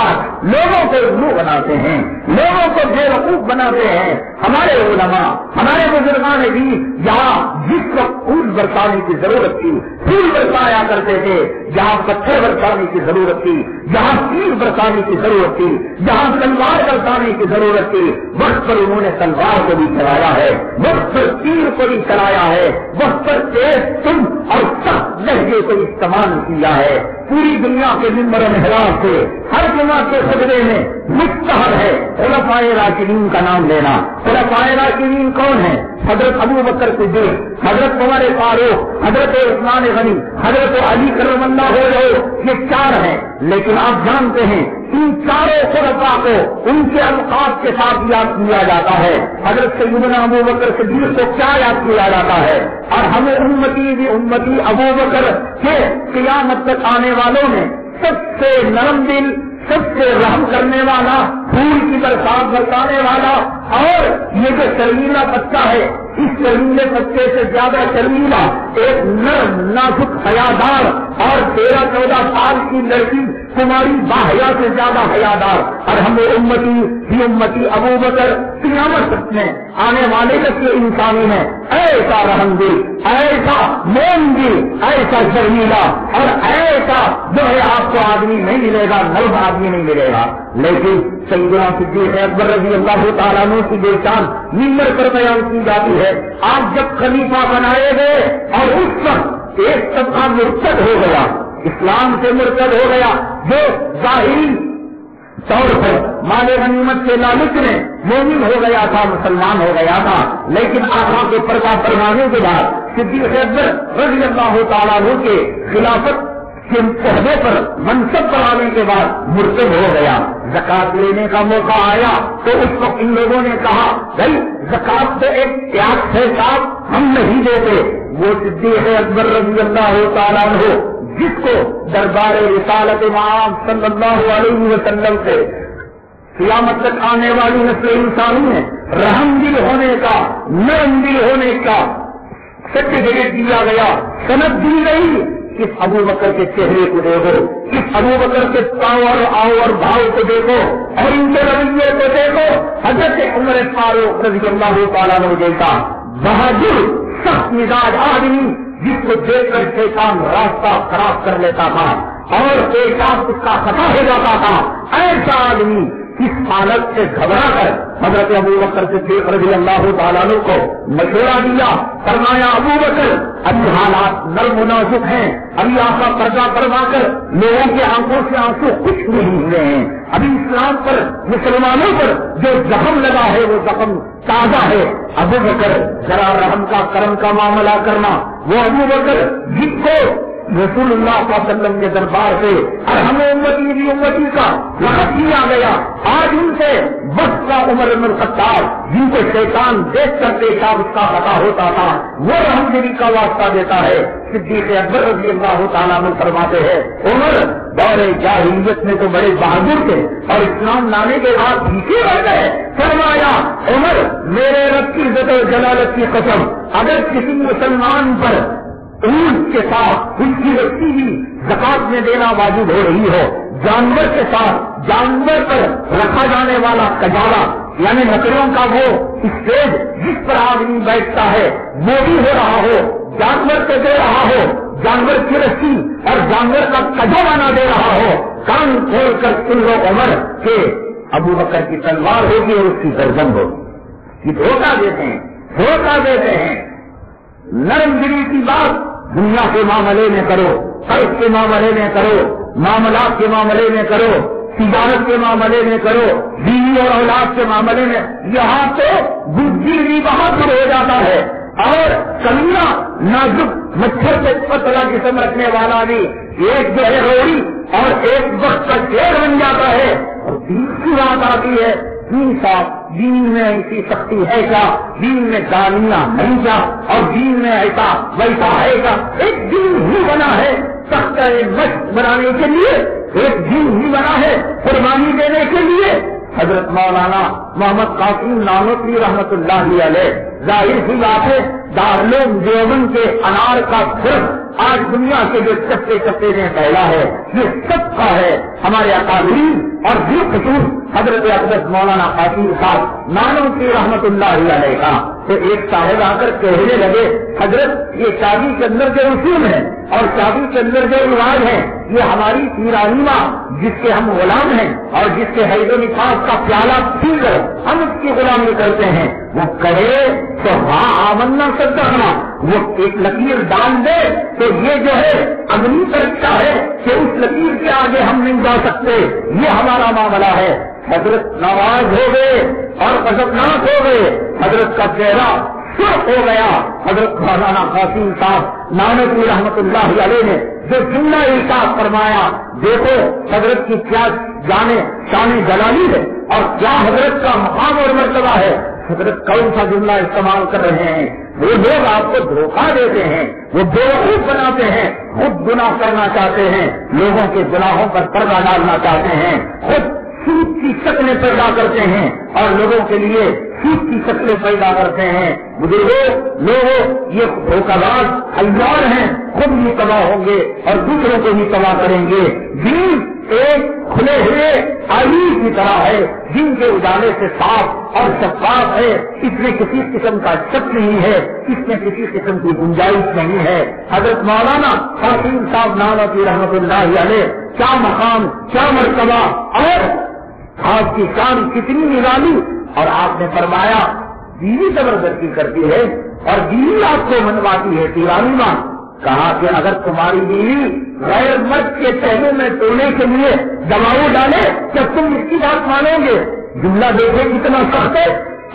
لوگوں کو الو بناتے ہیں, لوگوں کو بے وقوف بناتے ہیں. ہمارے علماء ہمارے بزرگان بھی جہاں جس وقت پھول برسانے کی ضرورت تھی پھول برسایا کرتے تھے, جہاں پتھر برسانے کی ضرورت تھی, جہاں تیر برسانے کی ضرورت تھی, جہاں تلوار برسانے کی ضرورت تھی, وقت پر انہوں نے تلوار کو بھی چلایا ہے, وقت پر تیر کو بھی چلایا ہے, وقت پر تیز تم اور سخت لہجے کو استعمال کیا ہے. پوری دنیا کے ممبر و محراب سے ہر جمعہ کے خطبے میں مستحب ہے خلفائے راشدین کا نام لینا. خلفائے راشدین کون ہے؟ حضرت ابو بکر صدیق، حضرت عمر فاروق، حضرت عثمان غنی، حضرت علی کرم اللہ وجہہ، یہ 4 ہیں. لیکن آپ جانتے ہیں ان چاروں خلفاء کو ان کے القاب کے ساتھ یاد کیا جاتا ہے. حضرت سیدنا ابو بکر صدیق کو کیا یاد کیا جاتا ہے؟ اور ہمیں امتی بھی امتی ابو بکر کے قیامت تک آنے والوں میں سب سے نرم دل، سب سے رحم کرنے والا، پھول کی برسات برسانے والا، اور یہ جو شرمیلا بچہ ہے اس شرمیلے بچے سے زیادہ شرمیلا ایک نرم نازک حیادار اور 13-14 سال کی لڑکی کماری باحیا سے زیادہ حیادار، اور ہمیں امتی بھی امتی ابو بکر قیامت تک میں آنے والے تک کے انسانی میں ایسا رحم دل، ایسا موم دل، ایسا شرمیلا اور ایسا جو ہے آپ کو آدمی نہیں ملے گا، نرم آدمی نہیں ملے گا. لیکن سیدنا صدیق اکبر رضی اللہ تعالیٰ عنہ کی بے شان ممبر پر بیان کی جاتی ہے. آپ جب خلیفہ بنائے گئے اور اس وقت ایک طبقہ مرتد ہو گیا، اسلام سے مرتد ہو گیا، جو ظاہری طور پر مال غنیمت کے لالچ میں مومن ہو گیا تھا، مسلمان ہو گیا تھا، لیکن آقا کے پردہ فرمانے کے بعد صدیق اکبر رضی اللہ تعالیٰ عنہ کے خلافت کے عہدے پر منصب پر آنے کے بعد مرتد ہو گیا. زکات لینے کا موقع آیا تو اس وقت ان لوگوں نے کہا بھائی زکات تو ایک ٹیکس ہے صاحب، ہم نہیں دیتے. وہ صدیق اکبر رضی اللہ تعالیٰ عنہ جس کو دربار رسالت امام صلی اللہ علیہ وسلم سے قیامت تک آنے والی نسل انسانی میں رحم دل ہونے کا، نرم دل ہونے کا سرٹیفکیٹ دیا گیا، سند دی گئی. اس ابو بکر کے چہرے کو دیکھو، اس ابو بکر کے اور بھاؤ کو دیکھو اور ان کے رویے کو دیکھو. حضرت عمر فاروق رضی اللہ تعالیٰ عنہ جیسا بہادر سخت مزاج آدمی جس کو دیکھ کر شیطان راستہ خراب کر لیتا تھا اور پیشاب اس کا خطا ہو جاتا تھا، ایسا آدمی اس حالت سے گھبرا کر حضرت ابو بکر صدیق رضی اللہ تعالیٰ عنہ کو مشورہ دیا. فرمایا ابو بکر ابھی حالات نرم و نازک ہیں، ابھی آپ کا پردہ کروا کر لوگوں کے آنکھوں سے آنسو کچھ نہیں ہوئے ہیں، ابھی اسلام پر مسلمانوں پر جو زخم لگا ہے وہ زخم تازہ ہے. ابو بکر ذرا رحم کا کرم کا معاملہ کرنا. وہ ابو بکر جس کو رسول اللہ صلی اللہ علیہ وسلم کے دربار سے اور ہمیں امتی بھی امتی کا لقب دیا گیا، آج ان سے بس کا عمر بن الخطاب جن کو شیطان دیکھ کر پیشاب اس کا خطا ہوتا تھا وہ رحم دلی کا واسطہ دیتا ہے. صدیق اکبر رضی اللہ تعالیٰ عنہ فرماتے ہیں عمر دور جاہلیت میں تو بڑے بہادر تھے اور اسلام لانے کے بعد پیچھے رہ گئے. فرمایا عمر میرے رب کی عزت و جلالت کی قسم اگر کسی مسلمان پر اونٹ کے ساتھ ان کی رسی بھی زکات میں دینا واجب ہو رہی ہو، جانور کے ساتھ جانور پر رکھا جانے والا کجالا یعنی لکڑیوں کا وہ اسٹیج جس پر آدمی بیٹھتا ہے وہ بھی ہو رہا ہو، جانور کو دے رہا ہو، جانور کی رسی اور جانور کا کجالا نہ دے رہا ہو، کان کھول کر سن لو عمر کہ ابو بکر کی تلوار ہوگی اور اس کی گردن ہوگی. یہ دھوکہ دیتے ہیں، دھوکہ دیتے ہیں. نرم دلی کی بات دنیا کے معاملے میں کرو، قرض کے معاملے میں کرو، معاملات کے معاملے میں کرو، تجارت کے معاملے میں کرو، بیوی اور اولاد کے معاملے میں. یہاں تو بدھی بھی بہت ہو جاتا ہے اور کمیاں نازک مچھر سے پتلا جسم رکھنے والا بھی ایک جو ہے روڑی اور ایک وقت کا شیر بن جاتا ہے. اور تیسری بات آتی ہے دین میں ایسی سختی ہے کیا، دین میں گالیاں نہیں کیا، اور دین میں ایسا ویسا ہے کیا. ایک دین ہی بنا ہے سخت مشق بنانے کے لیے، ایک دین ہی بنا ہے قربانی دینے کے لیے. حضرت مولانا محمد قاسم نانوتوی رحمت اللہ علیہ ظاہر سی بات ہے دارالعلوم دیوبند کے انار کا صرف آج دنیا کے جو چپے چپے میں پھیلا ہے یہ سب کا ہے ہمارے اکابرین اور بالخصوص حضرت اقدس مولانا قاسم صاحب نانوتوی رحمت اللہ علیہ کا. تو ایک صاحب آ کر کہنے لگے حضرت یہ شادی کے اندر جو رسوم ہے اور شادی کے اندر جو رواج ہے یہ ہماری پیرانیما جس کے ہم غلام ہیں اور جس کے حید و نفاذ کا پیالہ پی کر ہم اس کی غلامی کرتے ہیں. وہ کہے تو ہاں آمنا صدقنا، وہ ایک لکیر ڈال دے تو یہ جو ہے اگلی طریقہ ہے کہ اس لکیر کے آگے ہم نہیں جا سکتے. یہ ہمارا معاملہ ہے. حضرت نواز ہو گئے اور غضبناک ہو گئے. حضرت کا چہرہ سرخ ہو گیا. حضرت مولانا قاسم صاحب نانوتوی رحمت اللہ علیہ نے جو جملہ ارشاد فرمایا، دیکھو حضرت کی کیا جانے شان جلالی ہے اور کیا حضرت کا مقام اور مرتبہ ہے. حضرت کون سا جملہ استعمال کر رہے ہیں؟ وہ لوگ آپ کو دھوکہ دیتے ہیں، وہ بیوقوف بناتے ہیں، خود گناہ کرنا چاہتے ہیں، لوگوں کے گناہوں پر پردہ ڈالنا چاہتے ہیں، خود سود کی شکلیں پیدا کرتے ہیں اور لوگوں کے لیے سود کی شکلیں پیدا کرتے ہیں. بزرگوں لوگوں یہ دھوکہ باز عیار ہیں، خود بھی تباہ ہوں گے اور دوسروں کو بھی تباہ کریں گے. دین ایک کھلے ہوئے آئین کی طرح ہے، جن کے اجالے سے صاف اور شفاف ہے، اس میں کسی قسم کا شک نہیں ہے، اس میں کسی قسم کی گنجائش نہیں ہے. حضرت مولانا قاسم صاحب نانوتوی رحمت اللہ علیہ کیا مقام، کیا مرتبہ اور آپ کی شان کتنی نرالی. اور آپ نے فرمایا بیوی زبردستی کرتی ہے اور بیوی آپ کو منواتی ہے دیوانی ماں. کہا کہ اگر تمہاری بیوی غیر مرد کے پہلو میں توڑنے کے لیے دباؤ ڈالے تو تم اس کی بات مانو گے؟ جملہ دیکھیں کتنا سخت ہے.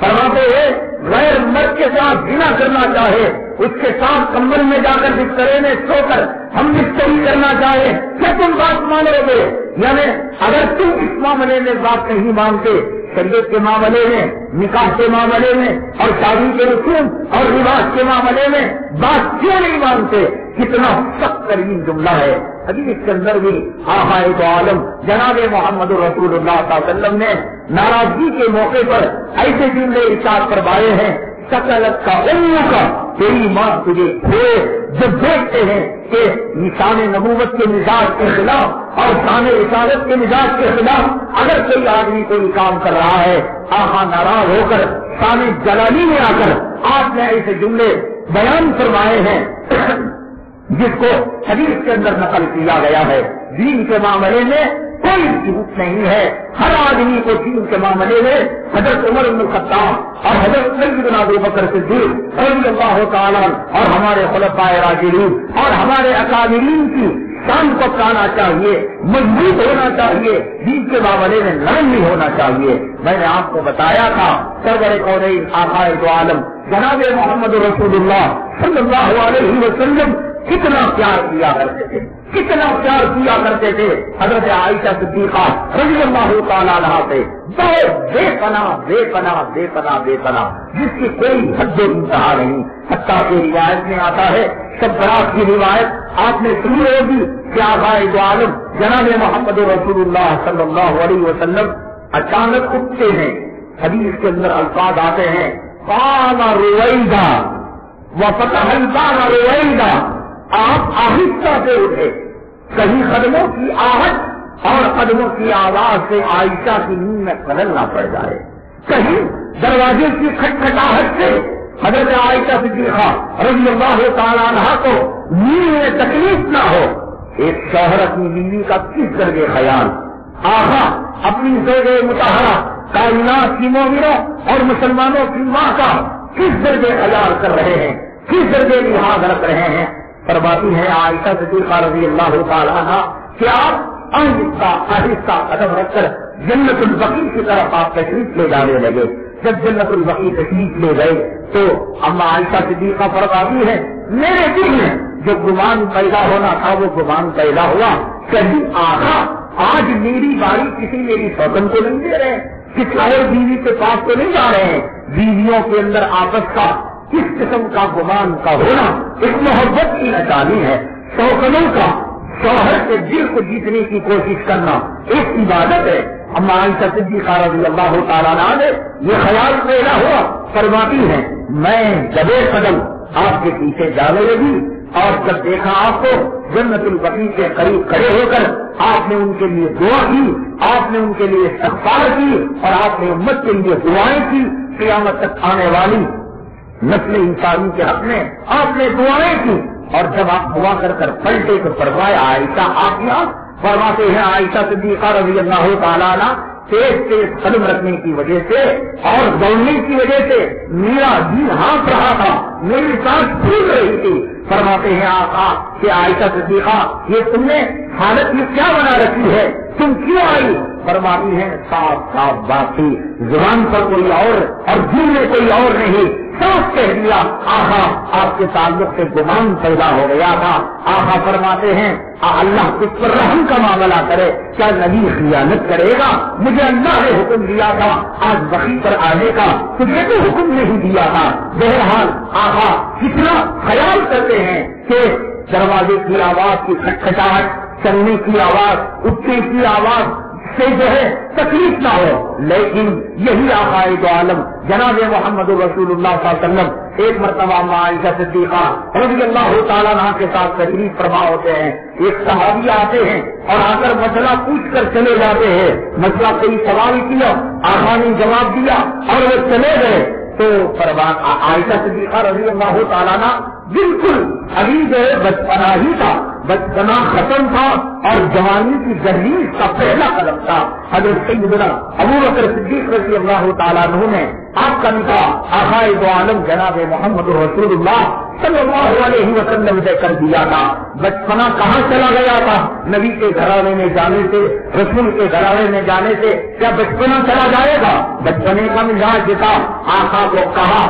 فرماتے ہیں غیر مرد کے ساتھ زنا کرنا چاہے، اس کے ساتھ کمبل میں جا کر بسترے میں سو کر ہم بستری کرنا چاہے، کیا تم بات مانو گے؟ یعنی اگر تم اس معاملے میں بات نہیں مانتے، شریعت کے معاملے میں، نکاح کے معاملے میں اور شادی کے رسوم اور رواج کے معاملے میں بات کیوں نہیں مانتے؟ کتنا سخت ترین جملہ ہے. حدیث کے اندر بھی آقائے دو عالم جناب محمد رسول اللہ صلی اللہ علیہ وسلم نے ناراضگی کے موقع پر ایسے جملے ارشاد فرمائے ہیں، سکلت کا اموں کا تیری ماں تجھے کھوئے. جب دیکھتے ہیں کہ نشان نبوت کے مزاج کے خلاف اور شان رسالت کے مزاج کے خلاف اگر کوئی آدمی کوئی کام کر رہا ہے، آقا ناراض ہو کر شان جلالی میں آ کر آپ نے ایسے جملے بیان فرمائے ہیں جس کو حدیث کے اندر نقل کیا گیا ہے. دین کے معاملے میں کوئی جھوٹ نہیں ہے. ہر آدمی کو دین کے معاملے میں حضرت عمر بن الخطاب اور حضرت سیدنا ابو بکر صدیق رضی اللہ تعالیٰ اور ہمارے خلفائے راشدین اور ہمارے اکابرین کی شان کو پانا چاہیے، مضبوط ہونا چاہیے، دین کے معاملے میں نرم نہیں ہونا چاہیے. میں نے آپ کو بتایا تھا سرور کونین آقائے دو عالم جناب محمد رسول اللہ صلی اللہ علیہ وسلم کتنا پیار کیا کرتے تھے، کتنا پیار کیا کرتے تھے حضرت عائشہ صدیقہ رضی اللہ تعالیٰ عنہا سے. بہت بے پناہ بے پناہ بے پناہ بے پناہ، جس کی کوئی حد و انتہا نہیں. حتیٰ کہ روایت میں آتا ہے، سب برات کی روایت آپ نے سنی ہوگی کہ آقائے دو عالم جناب محمد رسول اللہ صلی اللہ علیہ وسلم اچانک اٹھتے ہیں. حدیث کے اندر الفاظ آتے ہیں قام رویدا وفتح الباب رویدا. آپ آہستہ سے اٹھے، کہیں قدموں کی آہٹ اور قدموں کی آواز سے عائشہ کی نیند میں خلل نہ پڑ جائے، کہیں دروازے کی کھٹکھٹاہٹ سے حضرت عائشہ صدیقہ رضی اللہ تعالیٰ عنہا کو نیند میں تکلیف نہ ہو. ایک شوہر اپنی بیوی کا کس درجے خیال، آقا اپنی زوجہ مطہرہ کائنات کی مومنوں اور مسلمانوں کی ماں کا کس درجے خیال کر رہے ہیں، کس درجے لحاظ رکھ رہے ہیں. فرماتی ہے عائشہ صدیقہ رضی اللہ تعالیٰ عنہا کہ آپ آہستہ آہستہ قدم رکھ کر جنت البقیع کی طرف آپ تشریف لے جانے لگے. جب جنت البقیع تشریف لے گئے تو اما عائشہ صدیقہ فرماتی ہے میرے دل میں جو گمان پیدا ہونا تھا وہ گمان پیدا ہوا، کہیں آقا آج میری باری کسی میری سوتن کو نہیں دے رہے، کسی اور بیوی کے پاس تو نہیں جا رہے ہیں. بیویوں کے اندر آپس کا اس قسم کا گمان کا ہونا ایک محبت کی نشانی ہے. سوکنوں کا شوہر کے دل کو جیتنے کی کوشش کرنا ایک عبادت ہے. اما عائشہ صدیقہ رضی اللہ تعالیٰ عنہا نے یہ خیال پیدا ہوا، فرماتی ہے میں دبے قدم آپ کے پیچھے جانے لگی اور جب دیکھا آپ کو جنت البقیع کے قریب کھڑے ہو کر آپ نے ان کے لیے دعا کی، آپ نے ان کے لیے استغفار کی اور آپ نے امت کے لیے دعائیں کی. قیامت تک آنے والی نسل انسانی کے حق میں آپ نے دعائیں کی اور جب آپ دعا کر کر پلٹے تو فرمایا عائشہ آپ یہاں. فرماتے ہیں عائشہ صدیقہ رضی اللہ تعالیٰ عنہ تیز تیز قدم رکھنے کی وجہ سے اور دوڑنے کی وجہ سے میرا دل ہانپ رہا تھا، میری سانس پھول رہی تھی. فرماتے ہیں آقا کہ عائشہ صدیقہ یہ تم نے حالت میں کیا بنا رکھی ہے، تم کیوں آئی؟ فرماتی ہیں صاف صاف بات تھی، زبان پر کوئی اور دل میں کوئی اور نہیں، صاف کہہ دیا. آقا آپ کے تعلق سے گمان پیدا ہو گیا تھا. آقا فرماتے ہیں اللہ کس پر رحم کا معاملہ کرے, کیا نبی خیانت کرے گا؟ مجھے اللہ نے حکم دیا تھا آج وحی پر آنے کا, تجھے تو حکم نہیں دیا تھا. بہرحال آقا کتنا خیال کرتے ہیں کہ دروازے کی آواز کی کھٹکھٹاہٹ, چلنے کی آواز, اٹھنے کی آواز سے جو ہے تکلیف نہ ہو. لیکن یہی آقا دو عالم جناب محمد رسول اللہ صلی اللہ علیہ وسلم ایک مرتبہ عائشہ صدیقہ رضی اللہ تعالیٰ عنہ کے ساتھ تشریف فرما ہوتے ہیں. ایک صحابی آتے ہیں اور آ کر مسئلہ پوچھ کر چلے جاتے ہیں. مسئلہ کوئی سوال کیا, آقا نے جواب دیا اور وہ چلے گئے. تو عائشہ صدیقہ رضی اللہ تعالیٰ عنہ بالکل ابھی جو ہے بچپنا ہی تھا, بچپنا ختم تھا اور جوانی کی دہلیز کا پہلا قدم تھا. حضرت سیدنا ابو بکر صدیق رضی اللہ تعالیٰ عنہ نے آپ کا نکاح آقا دو عالم جناب محمد رسول اللہ صلی اللہ علیہ وسلم سے کر دیا تھا. بچپنا کہاں چلا گیا تھا؟ نبی کے گھرانے میں جانے سے, رسول کے گھرانے میں جانے سے کیا بچپنا چلا جائے گا؟ بچپنے کا مزاج تھا. آقا کو کہا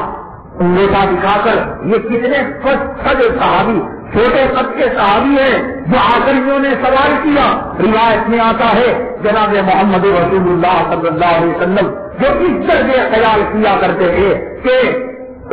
انگوٹا دکھا کر, یہ کتنے سچے صحابی, چھوٹے قد کے صحابی ہیں جو آ کر انہوں نے سوال کیا. روایت میں آتا ہے جناب محمد رسول اللہ صلی اللہ علیہ وسلم جو اس درجے خیال کیا کرتے تھے کہ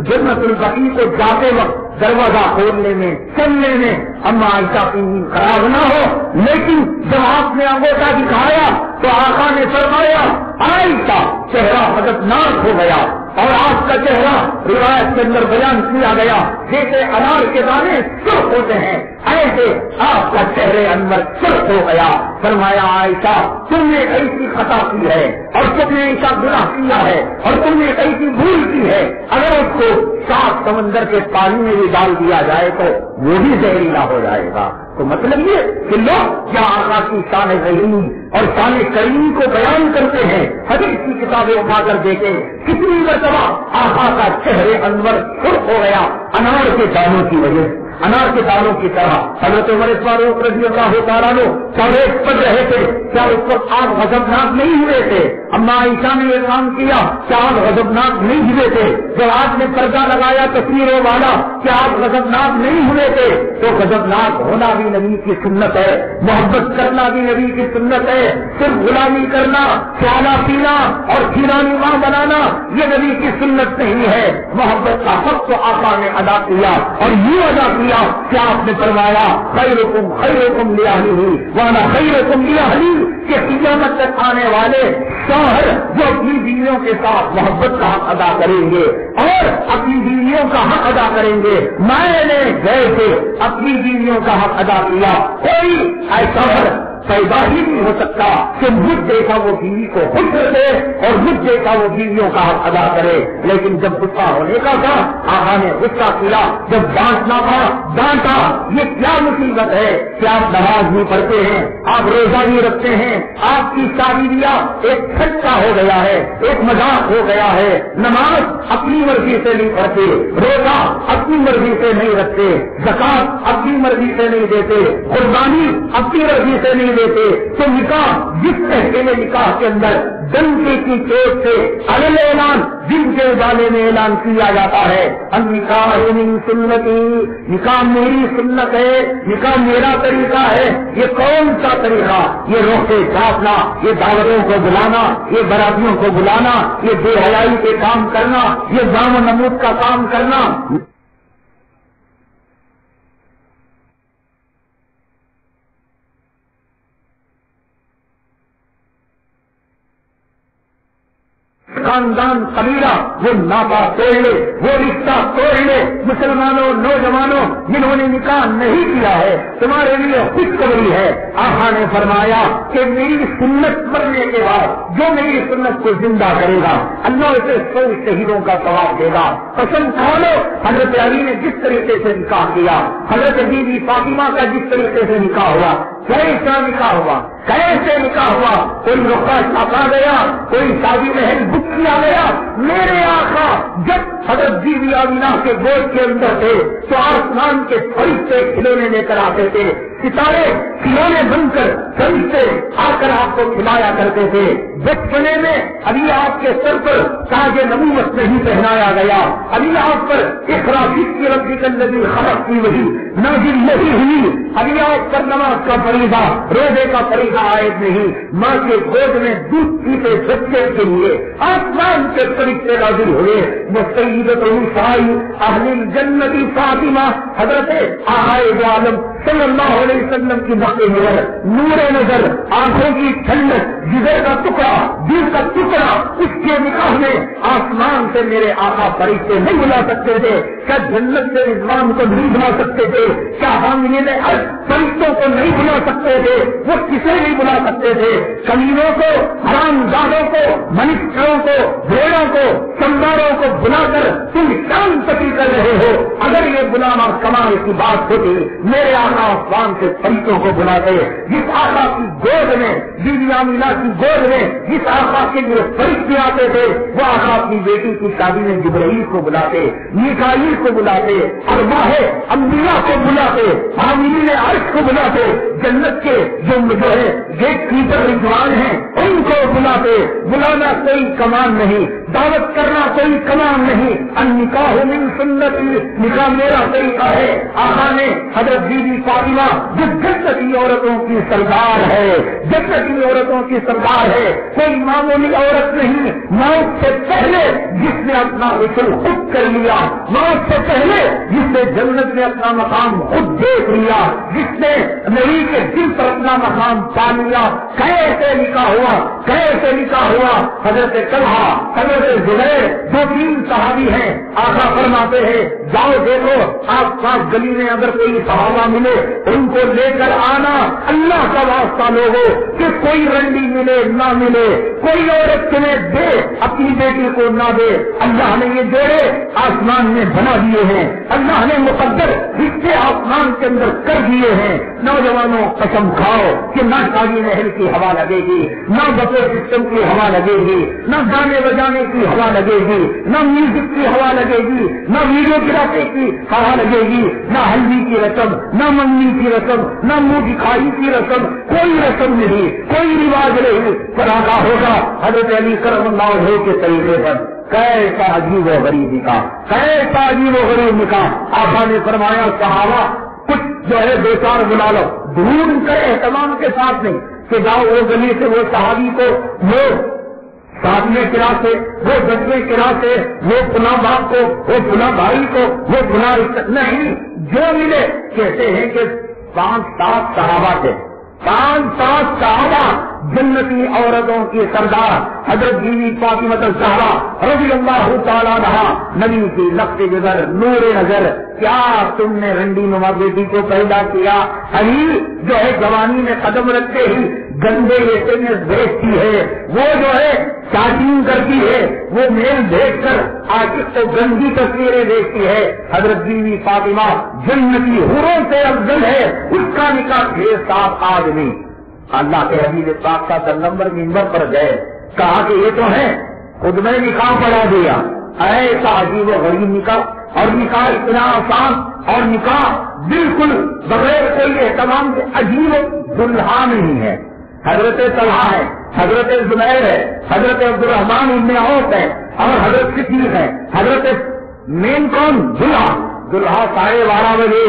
جنت البقیع کو جاتے وقت دروازہ کھولنے میں, چلنے میں اما عائشہ کی نیند خراب نہ ہو. لیکن جب آپ نے انگوٹا دکھایا تو آقا نے فرمایا عائشہ چہرہ حدثناک ہو گیا. اور آپ کا چہرہ روایت کے اندر بیان کیا گیا جیسے انار کے دانے سرخ ہوتے ہیں, ایسے آپ کا چہرے انور سرخ ہو گیا. فرمایا عائشہ تم نے ایسی خطا کی ہے اور تم نے ایسا گناہ کیا ہے اور تم نے ایسی بھول کی ہے, اگر اس کو 7 سمندر کے پانی میں بھی ڈال دیا جائے تو وہ بھی زہریلا ہو جائے گا. تو مطلب یہ کہ لوگ کیا آقا کی شان غیبی اور شان کریم کو بیان کرتے ہیں. حدیث کی کتابیں اٹھا کر دیکھیں کتنی مرتبہ آقا کا چہرے انور سرخ ہو گیا انار کے دانوں کی وجہ سے, انار کے دانوں کی طرح. حضرت عمر فاروق رضی اللہ تعالیٰ عنہ چوریٹ پر رہے تھے, کیا اس وقت آپ غضبناک نہیں ہوئے تھے؟ اما عائشہ نے یہ کام کیا, کیا آپ غضبناک نہیں ہوئے تھے؟ جب آپ نے پردہ لگایا تصویروں والا, کیا آپ غضبناک نہیں ہوئے تھے؟ تو غضبناک ہونا بھی نبی کی سنت ہے, محبت کرنا بھی نبی کی سنت ہے. صرف غلامی کرنا, کھانا پینا اور کھیرانی ماں بنانا یہ نبی کی سنت نہیں ہے. محبت کا حق تو آقا نے ادا کیا اور یہ ادا کیا کہ آپ نے فرمایا خیرکم خیرکم لأہلہ وانا خیرکم لأہلی, کہ قیامت تک آنے والے شوہر جو اپنی بیویوں کے ساتھ محبت کا حق ادا کریں گے اور اپنی بیویوں کا حق ادا کریں گے, میں نے جیسے اپنی بیویوں کا حق ادا کیا کوئی ایسا پیدا ہی نہیں ہو سکتا کہ مجھ جیسا وہ بیوی کو خوش کرے اور مجھ جیسا وہ بیویوں کا حق ادا کرے. لیکن جب غصہ ہونے کا تھا آقا نے غصہ کیا, جب ڈانٹنا تھا ڈانٹا. یہ کیا مصیبت ہے کہ آپ نماز نہیں پڑھتے ہیں, آپ روزہ نہیں رکھتے ہیں, آپ کی شادی بیاہ ایک چھٹا ہو گیا ہے, ایک مذاق ہو گیا ہے. نماز اپنی مرضی سے نہیں پڑھتے, روزہ اپنی مرضی سے نہیں رکھتے, زکات اپنی مرضی سے نہیں دیتے, قربانی اپنی مرضی سے نہیں دیتے. تو نکاح جس طرح میں نکاح کے اندر ڈنکے کی چوٹ سے اگلے اعلان دن کے اجالے میں اعلان کیا جاتا ہے النکاح من سنتی, نکاح میری سنت ہے, نکاح میرا طریقہ ہے. یہ کون سا طریقہ؟ یہ روکے چھاپنا, یہ دعوتوں کو بلانا, یہ براتیوں کو بلانا, یہ بے حیائی کے کام کرنا, یہ زام و نمود کا کام کرنا. خاندان قبیلہ وہ ناپا توڑ لے, وہ رشتہ توڑ لے. مسلمانوں نوجوانوں جنہوں نے نکاح نہیں کیا ہے تمہارے لیے خوشخبری ہے. آقا نے فرمایا کہ میری سنت مرنے کے بعد جو میری سنت کو زندہ کرے گا اللہ اسے 100 شہیدوں کا ثواب دے گا. قسم کھا لو حضرت علی نے جس طریقے سے نکاح کیا, حضرت بی بی فاطمہ کا جس طریقے سے نکاح ہوا, کیسا نکاح ہوا, کیسے نکاح ہوا. کوئی رخا چھاپا گیا, کوئی شادی محل بک کیا گیا. میرے آقا جب حضرت بی بی آمینہ کے گود کے اندر تھے تو آسمان کے فرشتے کھلونے لے کر آتے تھے, ستارے کھلونے بن کر فرشتے آ کر آپ کو کھلایا کرتے تھے. بچپنے میں ابھی آپ کے سر پر تاج نبوت نہیں پہنایا گیا, ابھی آپ پر اقرا باسم ربک الذی خلق کی وحی نازل نہیں ہوئی, ابھی آپ پر نماز کا فریضہ روزے کا فریضہ عائد نہیں. ماں کے گود میں دودھ پیتے بچے کے لیے آسمان کے فرشتے نازل ہوئے. وہ سیدۃ النساء اہل الجنت فاطمہ حضرت آقائے عالم صلی اللہ علیہ وسلم کی نقل نور نظر, آنکھوں کی ٹھنڈک, جگر کا ٹکڑا, دل کا ٹکڑا, اس کے نکاح میں آسمان سے میرے آقا فرشتے نہیں بلا سکتے تھے؟ کیا جنت سے رضوان کو نہیں بلا سکتے تھے؟ کیا حاملین عرش فرشتوں کو نہیں بلا سکتے تھے؟ وہ کسے نہیں بلا سکتے تھے؟ کمینوں کو, حرام زادوں کو, منسٹروں کو, بھیڑوں کو, سمباروں کو بلا کر تم شان تقی کر رہے ہو. اگر یہ بلانا کمال کی بات ہوتی, میرے آقا آسمان سے فرشتوں کو بلاتے. جس آقا کی گود میں, بی بی آمینہ کی گود میں جس آقا کے لیے فرشتے آتے تھے, وہ آقا اپنی بیٹی کی شادی میں جبرائیل کو بلاتے, میکائیل کو بلاتے, ارواح انبیاء کو بلاتے, حاملین عرش کو بلاتے, جنت کے جو ہے گیٹ کیپر رضوان ہیں ان کو بلاتے. بلانا کوئی کمان نہیں, دعوت کرنا کوئی کمان نہیں. النکاح من سنتی, نکاح میرا طریقہ ہے. آقا نے حضرت بی بی فاطمہ جو جنتی عورتوں کی سردار ہے, جنتی عورتوں کی سردار ہے, کوئی معمولی عورت نہیں. موت سے پہلے جس نے اپنا غسل خود کر لیا, موت سے پہلے جس نے جنت میں اپنا مقام خود دیکھ لیا, جس نے نبی کے دل پر اپنا مقام پا لیا. کیسے نکاح ہوا, کیسے نکاح ہوا؟ حضرت طلحہ, حضرت زبیر, دو تین صحابی ہیں. آقا فرماتے ہیں جاؤ دیکھو آپ پاس گلی میں اگر کوئی صحابہ ملے ان کو لے کر آنا. اللہ کا واسطہ لوگو کہ کوئی رنڈی ملے نہ ملے, کوئی عورت تمہیں دے اپنی بیٹی کو نہ دے. اللہ نے یہ جوڑے آسمان میں بنا دیے ہیں, اللہ نے مقدر رشتے آسمان کے اندر کر دیے ہیں. نوجوانوں قسم کھاؤ کہ نہ شادی محل کی ہوا لگے گی, نہ بفے سسٹم کی ہوا لگے گی, نہ گانے بجانے کی ہوا لگے گی, نہ میوزک کی ہوا لگے گی, نہ ویڈیو گرافی کی ہوا لگے گی, نہ ہلدی کی رسم, نہ منگنی کی رسم, نہ منہ دکھائی کی رسم. کوئی رسم نہیں, کوئی رواج نہیں. پرانا ہوگا حضرت علی کرم اللہ وجہہ کے طریقے پر. کیسا عجیب و غریب نکاح, کیسا عجیب و غریب نکاح. آقا نے فرمایا صحابہ کچھ جو ہے دو چار بلا لو, ڈھونڈ کر اہتمام کے ساتھ نہیں کہ جاؤ وہ گلی سے وہ صحابی کو, وہ ساتویں کلاس سے, وہ 10ویں کلاس سے, وہ پناہ باپ کو, وہ پناہ بھائی کو, وہ پناہ نہیں. جو ملے کہتے ہیں کہ 5-7 صحابہ تھے, 5-7 صحابہ جنتی عورتوں کی سردار حضرت بی بی فاطمہ الزہرا رضی اللہ تعالیٰ عنہا, نبی کی لفظ جگر, نور نظر. کیا تم نے رنڈی نما بیٹی کو پیدا کیا؟ ابھی جو ہے جوانی میں قدم رکھتے ہی گندے ایسے میں بھیجتی ہے, وہ جو ہے چاٹنگ کرتی ہے, وہ میل بھیج کر عاشق کو گندی تصویریں دیکھتی ہے. حضرت بی بی فاطمہ جنتی حوروں سے افضل ہے, اس کا نکاح 6-7 آدمی اللہ کے حبیب پاک کا نمبر منبر پر گئے, کہا کہ یہ تو ہے, خود میں نکاح پڑھا دیا. ایسا عجیب و غریب نکاح, اور نکاح اتنا آسان, اور نکاح بالکل بغیر کوئی اہتمام کے. عجیب دلہا نہیں ہے, حضرت طلحہ ہے, حضرت زبیر ہے, حضرت عبد الرحمان ابن عوف ہے, اور حضرت صدیق ہے. حضرت مین کون؟ دلہا. دلہا 12:30 بجے,